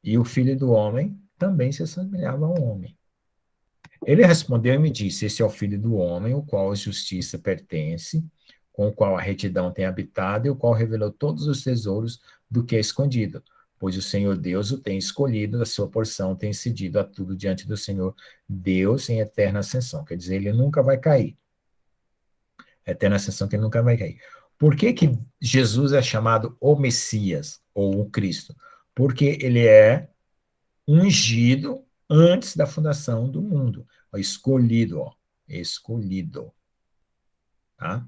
e o filho do homem também se assemelhava ao homem. Ele respondeu e me disse: Esse é o filho do homem, o qual a justiça pertence, com o qual a retidão tem habitado, e o qual revelou todos os tesouros do que é escondido. Pois o Senhor Deus o tem escolhido, da sua porção tem cedido a tudo diante do Senhor Deus em eterna ascensão. Quer dizer, ele nunca vai cair. Eterna ascensão que ele nunca vai cair. Por que que Jesus é chamado o Messias, ou o Cristo? Porque ele é ungido antes da fundação do mundo. Escolhido, ó, escolhido, tá?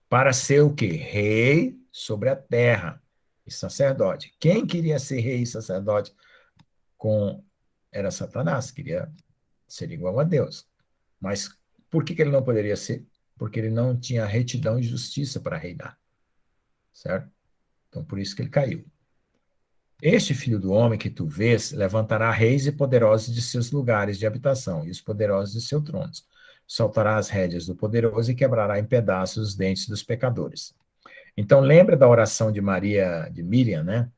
Para ser o quê? Rei sobre a terra e sacerdote. Quem queria ser rei e sacerdote era Satanás, queria ser igual a Deus. Mas por que que ele não poderia ser? Porque ele não tinha retidão e justiça para reinar, certo? Então por isso que ele caiu. Este filho do homem que tu vês levantará reis e poderosos de seus lugares de habitação, e os poderosos de seus tronos. Soltará as rédeas do poderoso e quebrará em pedaços os dentes dos pecadores. Então, lembra da oração de Maria, de Miriam, né?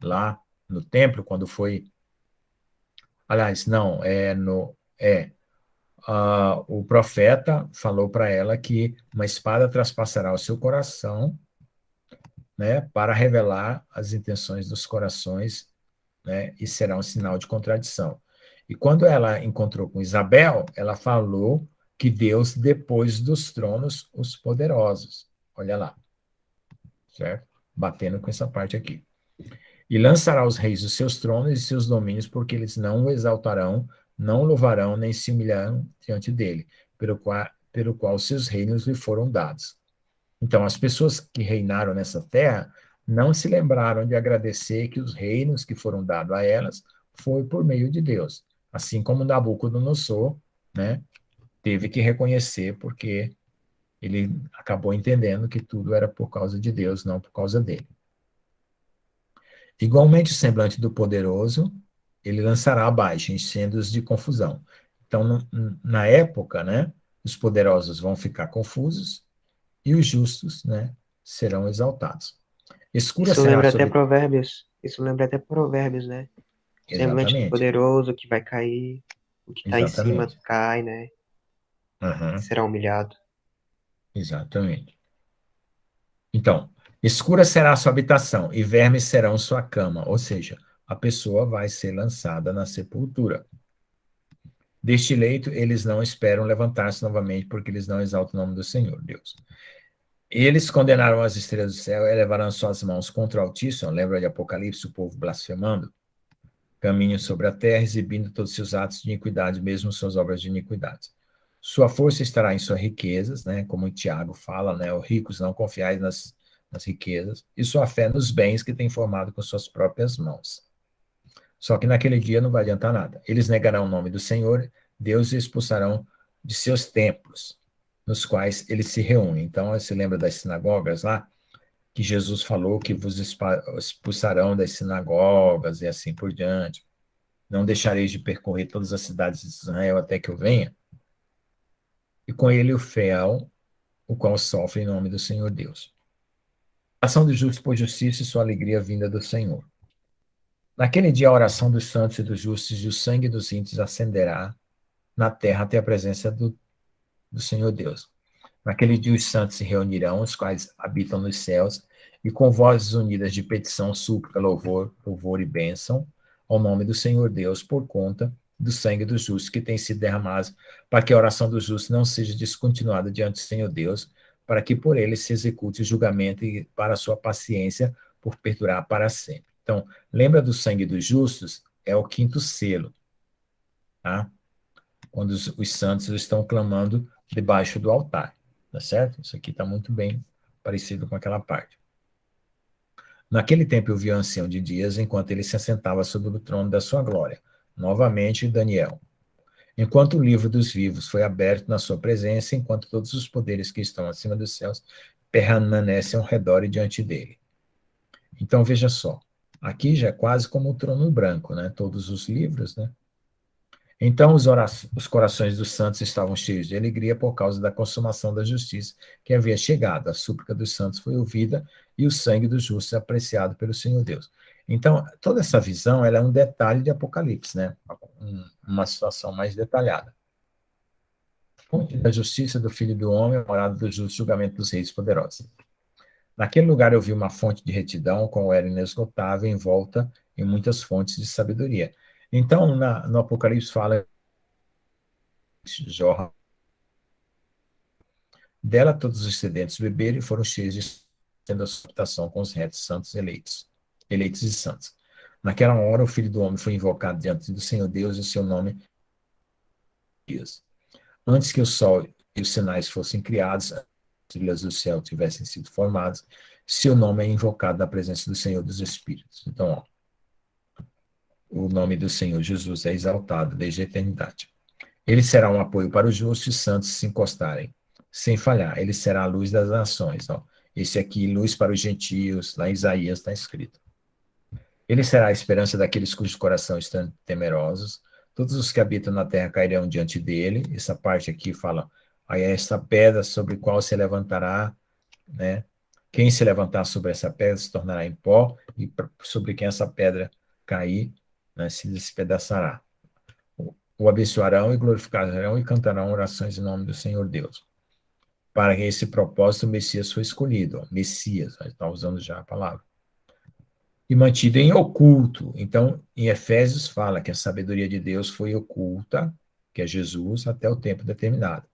Lá no templo, quando foi. Aliás, não, o profeta falou para ela que uma espada traspassará o seu coração, né? Para revelar as intenções dos corações, né, e será um sinal de contradição. E quando ela encontrou com Isabel, ela falou que Deus depois dos tronos os poderosos. Olha lá, certo? Batendo com essa parte aqui. E lançará os reis dos seus tronos e seus domínios, porque eles não o exaltarão, não o louvarão, nem se humilharão diante dele, pelo qual seus reinos lhe foram dados. Então, as pessoas que reinaram nessa terra não se lembraram de agradecer que os reinos que foram dados a elas foi por meio de Deus. Assim como Nabucodonosor, né, teve que reconhecer porque ele acabou entendendo que tudo era por causa de Deus, não por causa dele. Igualmente, o semblante do poderoso ele lançará abaixo, enchendo-os de confusão. Então, na época, né, os poderosos vão ficar confusos e os justos, né, serão exaltados. Escura Isso será lembra até sobre... provérbios. Isso lembra até provérbios, né? O semblante do Exatamente, poderoso que vai cair, o que está em cima exatamente. cai, né? E Uhum, será humilhado. exatamente. Então, escura será a sua habitação, e vermes serão sua cama, ou seja, a pessoa vai ser lançada na sepultura. Deste leito, eles não esperam levantar-se novamente, porque eles não exaltam o nome do Senhor, Deus. Eles condenaram as estrelas do céu e elevaram suas mãos contra o Altíssimo, lembra de Apocalipse, o povo blasfemando? Caminham sobre a terra, exibindo todos os seus atos de iniquidade, mesmo suas obras de iniquidade. Sua força estará em suas riquezas, né? Como o Tiago fala, né? Os ricos não confiais nas riquezas, e sua fé nos bens que tem formado com suas próprias mãos. Só que naquele dia não vai adiantar nada. Eles negarão o nome do Senhor, Deus os expulsarão de seus templos, nos quais eles se reúnem. Então, você lembra das sinagogas lá? Que Jesus falou que vos expulsarão das sinagogas e assim por diante. Não deixareis de percorrer todas as cidades de Israel até que eu venha. E com ele o fiel, o qual sofre em nome do Senhor Deus. A ação do justo por justiça e sua alegria vinda do Senhor. Naquele dia a oração dos santos e dos justos e o sangue dos ímpios ascenderá na terra até a presença do Senhor Deus. Naquele dia os santos se reunirão, os quais habitam nos céus, e com vozes unidas de petição, súplica, louvor e bênção, ao nome do Senhor Deus, por conta do sangue dos justos que tem sido derramado, para que a oração dos justos não seja descontinuada diante do Senhor Deus, para que por ele se execute o julgamento e para a sua paciência por perdurar para sempre. Então, lembra do sangue dos justos? É o quinto selo, tá? Quando os santos estão clamando debaixo do altar, tá certo? Isso aqui está muito bem parecido com aquela parte. Naquele tempo eu vi o ancião de dias, enquanto ele se assentava sobre o trono da sua glória. Novamente, Daniel. Enquanto o livro dos vivos foi aberto na sua presença, enquanto todos os poderes que estão acima dos céus permanecem ao redor e diante dele. Então, veja só. Aqui já é quase como o trono branco, né? Todos os livros, né? Então os corações dos santos estavam cheios de alegria por causa da consumação da justiça que havia chegado. A súplica dos santos foi ouvida e o sangue dos justos apreciado pelo Senhor Deus. Então, toda essa visão ela é um detalhe de Apocalipse, né? Uma situação mais detalhada. Fonte da justiça do Filho do Homem, morada do justo julgamento dos reis poderosos. Naquele lugar eu vi uma fonte de retidão, com o era inesgotável, envolta em muitas fontes de sabedoria. Então, no Apocalipse fala jorra dela, todos os sedentes beberam e foram cheios de tendo a sua com os retos santos eleitos e santos. Naquela hora, o Filho do Homem foi invocado diante do Senhor Deus e o seu nome dias. Antes que o sol e os sinais fossem criados, as estrelas do céu tivessem sido formadas, seu nome é invocado na presença do Senhor dos Espíritos. Então, ó, o nome do Senhor Jesus é exaltado desde a eternidade. Ele será um apoio para os justos e santos se encostarem, sem falhar. Ele será a luz das nações. Ó. Esse aqui, luz para os gentios, lá em Isaías está escrito. Ele será a esperança daqueles cujos corações estão temerosos. Todos os que habitam na terra cairão diante dele. Essa parte aqui fala, aí é esta pedra sobre qual se levantará, né? Quem se levantar sobre essa pedra se tornará em pó, e sobre quem essa pedra cair, né, se despedaçará. O abençoarão e glorificarão e cantarão orações em nome do Senhor Deus. Para esse propósito, o Messias foi escolhido. Ó, Messias, está usando já a palavra. E mantido em oculto. Então, em Efésios fala que a sabedoria de Deus foi oculta, que é Jesus, até o tempo determinado.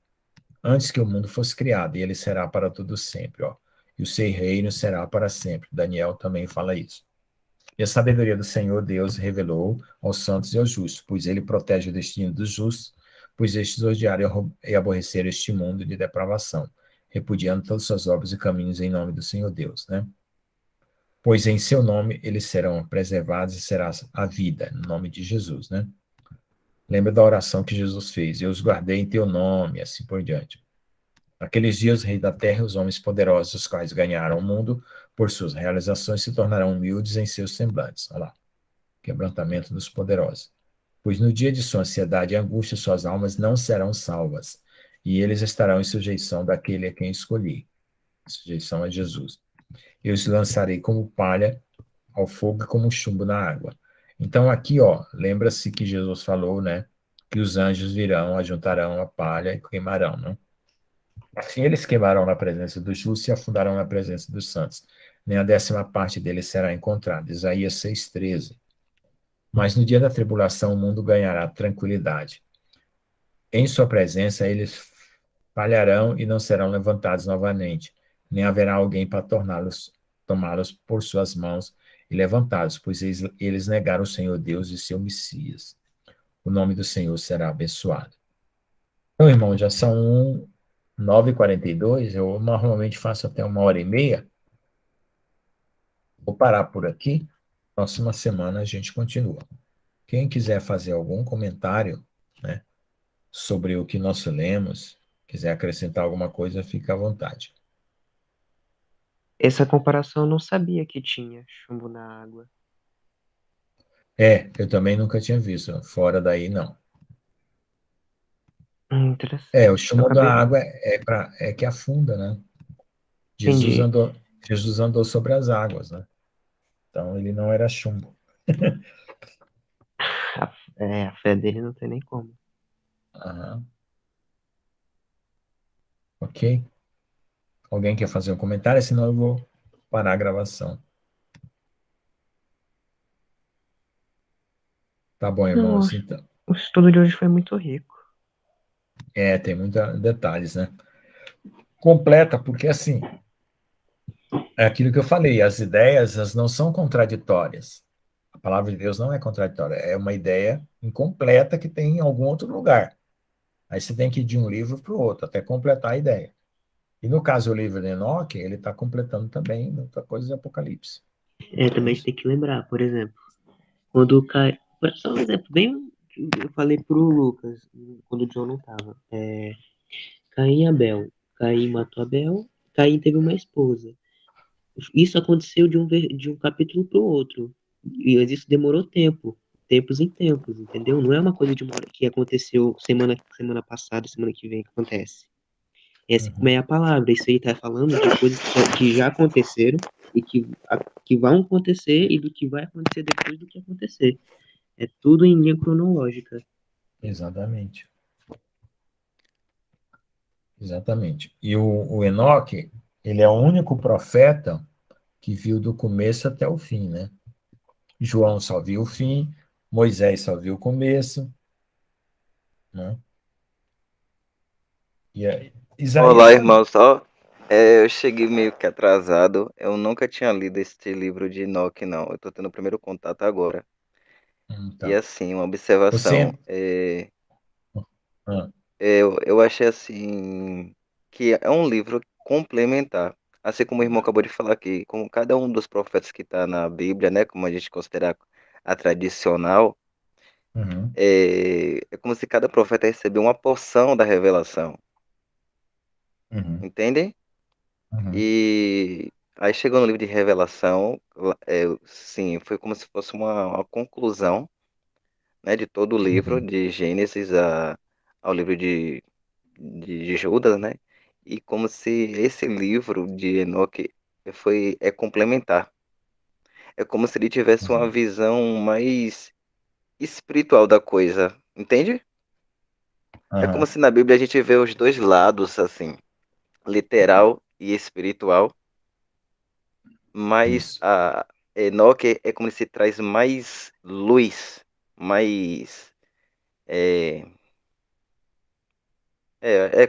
Antes que o mundo fosse criado, e ele será para todo sempre. Ó. E o seu reino será para sempre. Daniel também fala isso. E a sabedoria do Senhor Deus revelou aos santos e aos justos, pois ele protege o destino dos justos, pois estes odiaram e aborreceram este mundo de depravação, repudiando todas as suas obras e caminhos em nome do Senhor Deus, né? Pois em seu nome eles serão preservados e será a vida, no nome de Jesus, né? Lembra da oração que Jesus fez, eu os guardei em teu nome, assim por diante. Naqueles dias, o rei da terra e os homens poderosos, os quais ganharam o mundo por suas realizações, se tornarão humildes em seus semblantes. Olha lá, quebrantamento dos poderosos. Pois no dia de sua ansiedade e angústia, suas almas não serão salvas, e eles estarão em sujeição daquele a quem escolhi. Sujeição a Jesus. Eu os lançarei como palha ao fogo e como chumbo na água. Então aqui, ó, lembra-se que Jesus falou, né, que os anjos virão, ajuntarão a palha e queimarão, né? Assim eles queimarão na presença dos justos e afundarão na presença dos santos. Nem a 10ª parte deles será encontrada. Isaías 6,13. Mas no dia da tribulação o mundo ganhará tranquilidade. Em sua presença eles falharão e não serão levantados novamente. Nem haverá alguém para tomá-los por suas mãos e levantá-los, pois eles negaram o Senhor Deus e seu Messias. O nome do Senhor será abençoado. Então, irmão, já são 9h42, eu normalmente faço até 1h30. Vou parar por aqui. Próxima semana a gente continua. Quem quiser fazer algum comentário, né, sobre o que nós lemos, quiser acrescentar alguma coisa, fica à vontade. Essa comparação eu não sabia que tinha chumbo na água. Eu também nunca tinha visto. Fora daí, não. O Interessante. Eu chumbo da acabei. água é que afunda, né? Jesus Entendi. andou, Jesus andou sobre as águas, né? Então ele não era chumbo. A fé dele não tem nem como. Aham. Ok? Alguém quer fazer um comentário? Senão eu vou parar a gravação. Tá bom, Não, irmãos. Então, o estudo de hoje foi muito rico. tem muitos detalhes, né? Completa, porque assim, é aquilo que eu falei, as ideias elas não são contraditórias. A palavra de Deus não é contraditória, é uma ideia incompleta que tem em algum outro lugar. Aí você tem que ir de um livro para o outro, até completar a ideia. E no caso, o livro de Enoque, ele está completando também muita coisa de Apocalipse. É Também a gente isso. tem que lembrar, por exemplo, quando cai. Só um exemplo, bem. Eu falei pro Lucas, quando o John não tava. Caim e Abel. Caim matou Abel, Caim teve uma esposa. Isso aconteceu de um capítulo para o outro. E isso demorou tempo, tempos em tempos, entendeu? Não é uma coisa de uma hora que aconteceu semana passada, semana que vem que acontece. Essa como Uhum. é a palavra. Isso aí tá falando de coisas que já aconteceram e que vão acontecer e do que vai acontecer depois do que acontecer. É tudo em linha cronológica. Exatamente. Exatamente. E o Enoque, ele é o único profeta que viu do começo até o fim, né? João só viu o fim, Moisés só viu o começo, né? E Isaías Olá, também. irmão. Eu cheguei meio que atrasado. Eu nunca tinha lido este livro de Enoque, não. Eu tô tendo o primeiro contato agora. E Tá. assim, uma observação. Você. Ah, Eu achei assim que é um livro complementar. Assim como o irmão acabou de falar aqui, como cada um dos profetas que está na Bíblia, né, como a gente considera a tradicional, uhum, é como se cada profeta recebeu uma porção da revelação, uhum, entende? uhum, E aí chegou no livro de Revelação, sim, foi como se fosse uma conclusão, né, de todo o livro, uhum, de Gênesis ao livro de Judas, né? E como se esse livro de Enoque é complementar. É como se ele tivesse uma uhum, visão mais espiritual da coisa, entende? É como aham, se na Bíblia a gente vê os dois lados, assim, literal e espiritual, mas isso. a Enoque é como se traz mais luz, mais é, é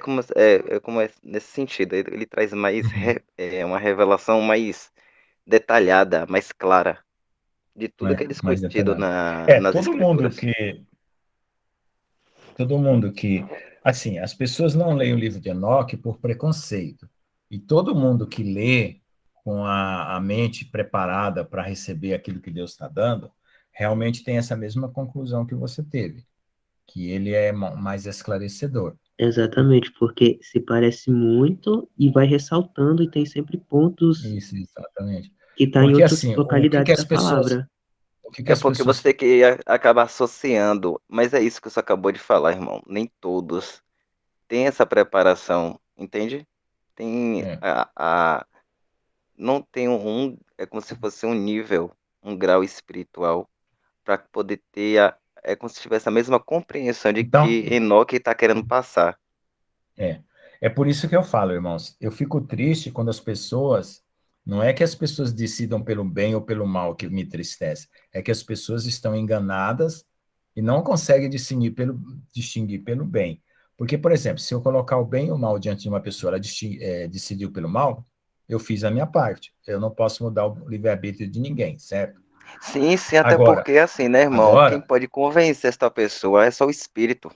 nesse sentido. Ele traz mais Uhum. uma revelação mais detalhada, mais clara de tudo que é Mais discutido detalhado. nas escrituras. Todo mundo que, assim, as pessoas não leem o livro de Enoque por preconceito. E todo mundo que lê com a mente preparada para receber aquilo que Deus está dando, realmente tem essa mesma conclusão que você teve, que ele é mais esclarecedor. Exatamente, porque se parece muito e vai ressaltando e tem sempre pontos Isso, exatamente. que estão em Porque outras assim, localidades da palavra. o que É as porque pessoas, você que acaba associando, mas é isso que você acabou de falar, irmão. Nem todos têm essa preparação, entende? Tem é. não tem é como se fosse um nível, um grau espiritual para poder é como se tivesse a mesma compreensão de Então, que Enoque está querendo passar. é. É por isso que eu falo, irmãos, eu fico triste quando as pessoas, não é que as pessoas decidam pelo bem ou pelo mal que me entristece, é que as pessoas estão enganadas e não conseguem distinguir pelo bem. Porque, por exemplo, se eu colocar o bem e o mal diante de uma pessoa, ela decidiu pelo mal, eu fiz a minha parte. Eu não posso mudar o livre-arbítrio de ninguém, certo? Sim, sim, até Agora, porque assim, né, irmão? Quem agora, pode convencer esta pessoa é só o espírito.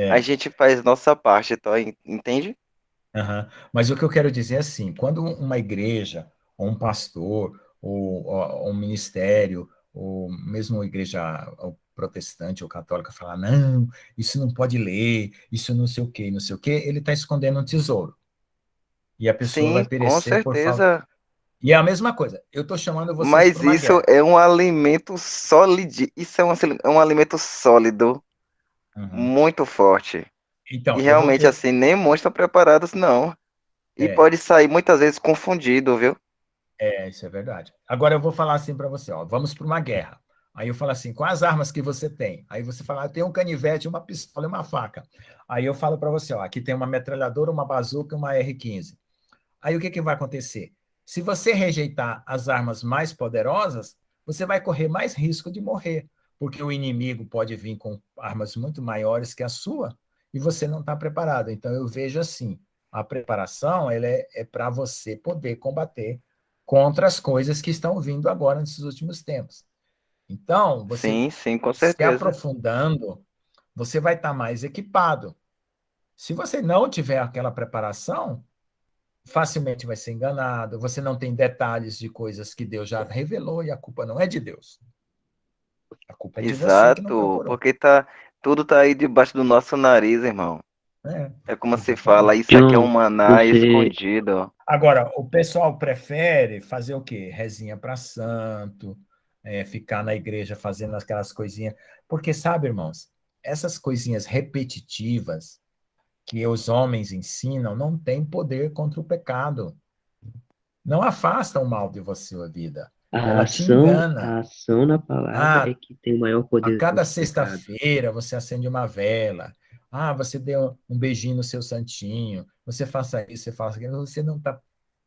A é, gente faz nossa parte, então, entende? aham. Mas o que eu quero dizer é assim, quando uma igreja, ou um pastor, ou um ministério, ou mesmo uma igreja ou protestante ou católica falar, não, isso não pode ler, isso não sei o quê, não sei o quê, ele está escondendo um tesouro. E a pessoa vai Sim, com perecer por falta. certeza. E é a mesma coisa, eu estou chamando vocês para Mas uma isso guerra. é um alimento sólido. Isso é um alimento sólido, Uhum. muito forte. Então, E realmente, assim, nem mostram preparados, não. E é, pode sair muitas vezes confundido, viu? isso é verdade. Agora eu vou falar assim para você, ó, vamos para uma guerra. Aí eu falo assim, quais armas que você tem? Aí você fala, eu tenho um canivete, uma pistola e uma faca. Aí eu falo para você, ó, aqui tem uma metralhadora, uma bazuca e uma R-15. Aí o que, que vai acontecer? Se você rejeitar as armas mais poderosas, você vai correr mais risco de morrer, porque o inimigo pode vir com armas muito maiores que a sua e você não está preparado. Então, eu vejo assim, a preparação ela é para você poder combater contra as coisas que estão vindo agora nesses últimos tempos. Então, você Sim, sim, com se certeza. aprofundando, você vai estar mais equipado. Se você não tiver aquela preparação, facilmente vai ser enganado, você não tem detalhes de coisas que Deus já revelou e a culpa não é de Deus. A culpa é de você que não Exato, procurou. porque tudo tá aí debaixo do nosso nariz, irmão. É, É como se fala, exatamente. isso aqui é um John, maná você. escondido. Agora, o pessoal prefere fazer o quê? Rezinha para santo, ficar na igreja fazendo aquelas coisinhas. Porque, sabe, irmãos, essas coisinhas repetitivas que os homens ensinam não têm poder contra o pecado. Não afasta o mal de você, a vida. Ela te A engana. ação na palavra é Ah, que tem o maior a poder cada contra o pecado. sexta-feira você acende uma vela. Ah, você deu um beijinho no seu santinho. Você faça isso, você faça aquilo. Você não está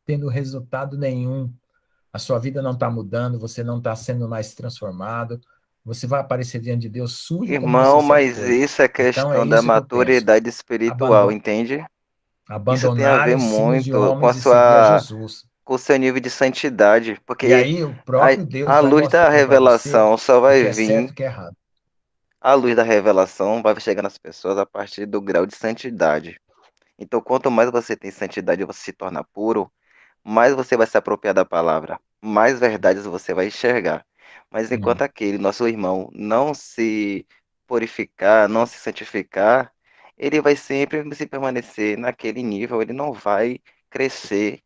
tendo resultado nenhum. A sua vida não está mudando, você não está sendo mais transformado. Você vai aparecer diante de Deus sujo como você Irmão, sempre mas foi. isso é Então é questão da isso que eu penso. maturidade espiritual, Abandon- entende? Isso tem a Abandonar ver ensinos de muito homens e seguir a Jesus. com o seu nível de santidade, E porque aí o próprio a Deus vai luz da mostrando para você revelação só o vai que é vir, certo e o que é errado. a luz da revelação vai chegar nas pessoas a partir do grau de santidade. Então, quanto mais você tem santidade e você se torna puro, mais você vai se apropriar da palavra, mais verdades você vai enxergar. Mas É, enquanto aquele nosso irmão não se purificar, não se santificar, ele vai sempre se permanecer naquele nível, ele não vai crescer,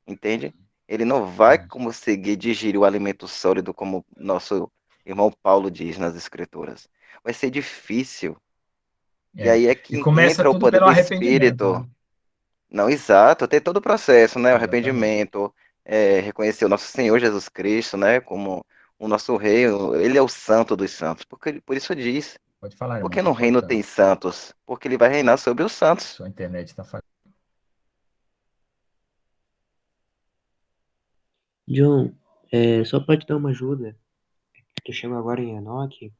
entende? Ele não vai conseguir digerir o alimento sólido, como nosso irmão Paulo diz nas Escrituras. Vai ser difícil. E é. aí é E que começa entra o tudo poder pelo do arrependimento, Espírito. né? Não, exato, tem todo o processo, né? O Exatamente. arrependimento, reconhecer o nosso Senhor Jesus Cristo, né? Como o nosso Rei, ele é o Santo dos Santos. Por isso diz, Pode falar, irmão, porque está no reino cortando. tem santos? Porque ele vai reinar sobre os santos. Sua internet está falhando. John, só pode dar uma ajuda. Eu chego agora em Enoch.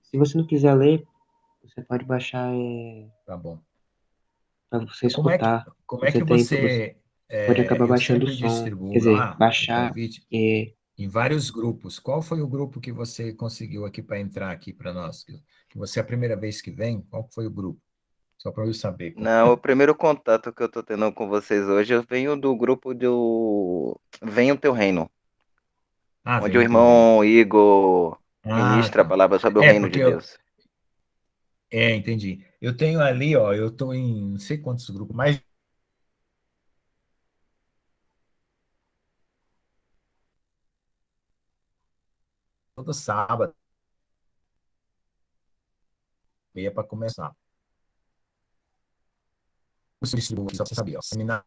Se você não quiser ler, você pode baixar Tá bom. para você Como é que, escutar. como é Você que tem, você você. pode acabar Eu baixando o sempre som. Quer distribuo dizer, lá o baixar. convite é, em vários grupos. Qual foi o grupo que você conseguiu aqui para entrar aqui para nós? Que você é a primeira vez que vem? Qual foi o grupo? Só para eu saber. Não, o primeiro contato que eu tô tendo com vocês hoje, eu venho do grupo do Venha o Teu Reino, Ah, onde vem o o teu reino. irmão Igor Ah, ministra a tá. palavra sobre o É, reino porque de eu. Deus. Entendi. Eu tenho ali, ó, eu estou em não sei quantos grupos, mas todo sábado, meia para começar. O distribuo, só pra você sabia, ó. Seminário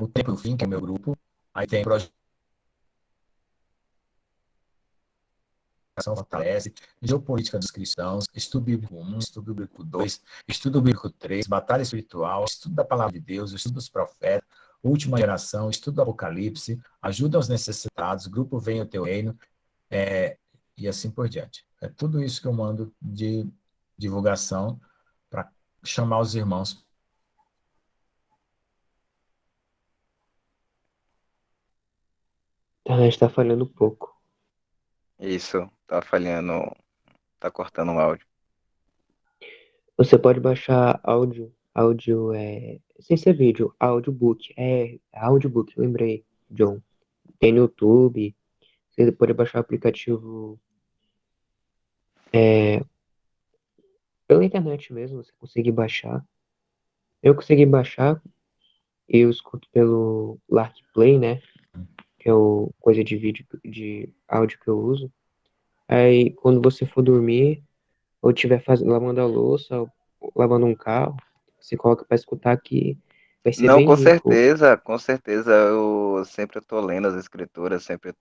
O Tempo e o Fim, que é o meu grupo. Aí tem projeto Fortalece, Geopolítica dos Cristãos, Estudo Bíblico 1, Estudo Bíblico 2, Estudo Bíblico 3, Batalha Espiritual, Estudo da Palavra de Deus, Estudo dos Profetas, Última Geração, Estudo do Apocalipse, Ajuda aos Necessitados, Grupo Vem o Teu Reino, e assim por diante. É tudo isso que eu mando de divulgação para chamar os irmãos. a internet está falhando um pouco. Isso, tá falhando, tá cortando o áudio. Você pode baixar áudio sem ser vídeo, audiobook. Audiobook, lembrei, John. Tem no YouTube. Você pode baixar o aplicativo pela internet mesmo, você consegue baixar. Eu consegui baixar e eu escuto pelo Lark Play, né? Que é o coisa de vídeo, de áudio que eu uso. Aí, quando você for dormir, ou estiver lavando a louça, ou lavando um carro, você coloca para escutar que vai ser Não, bem rico. com certeza, eu sempre estou lendo as escrituras, sempre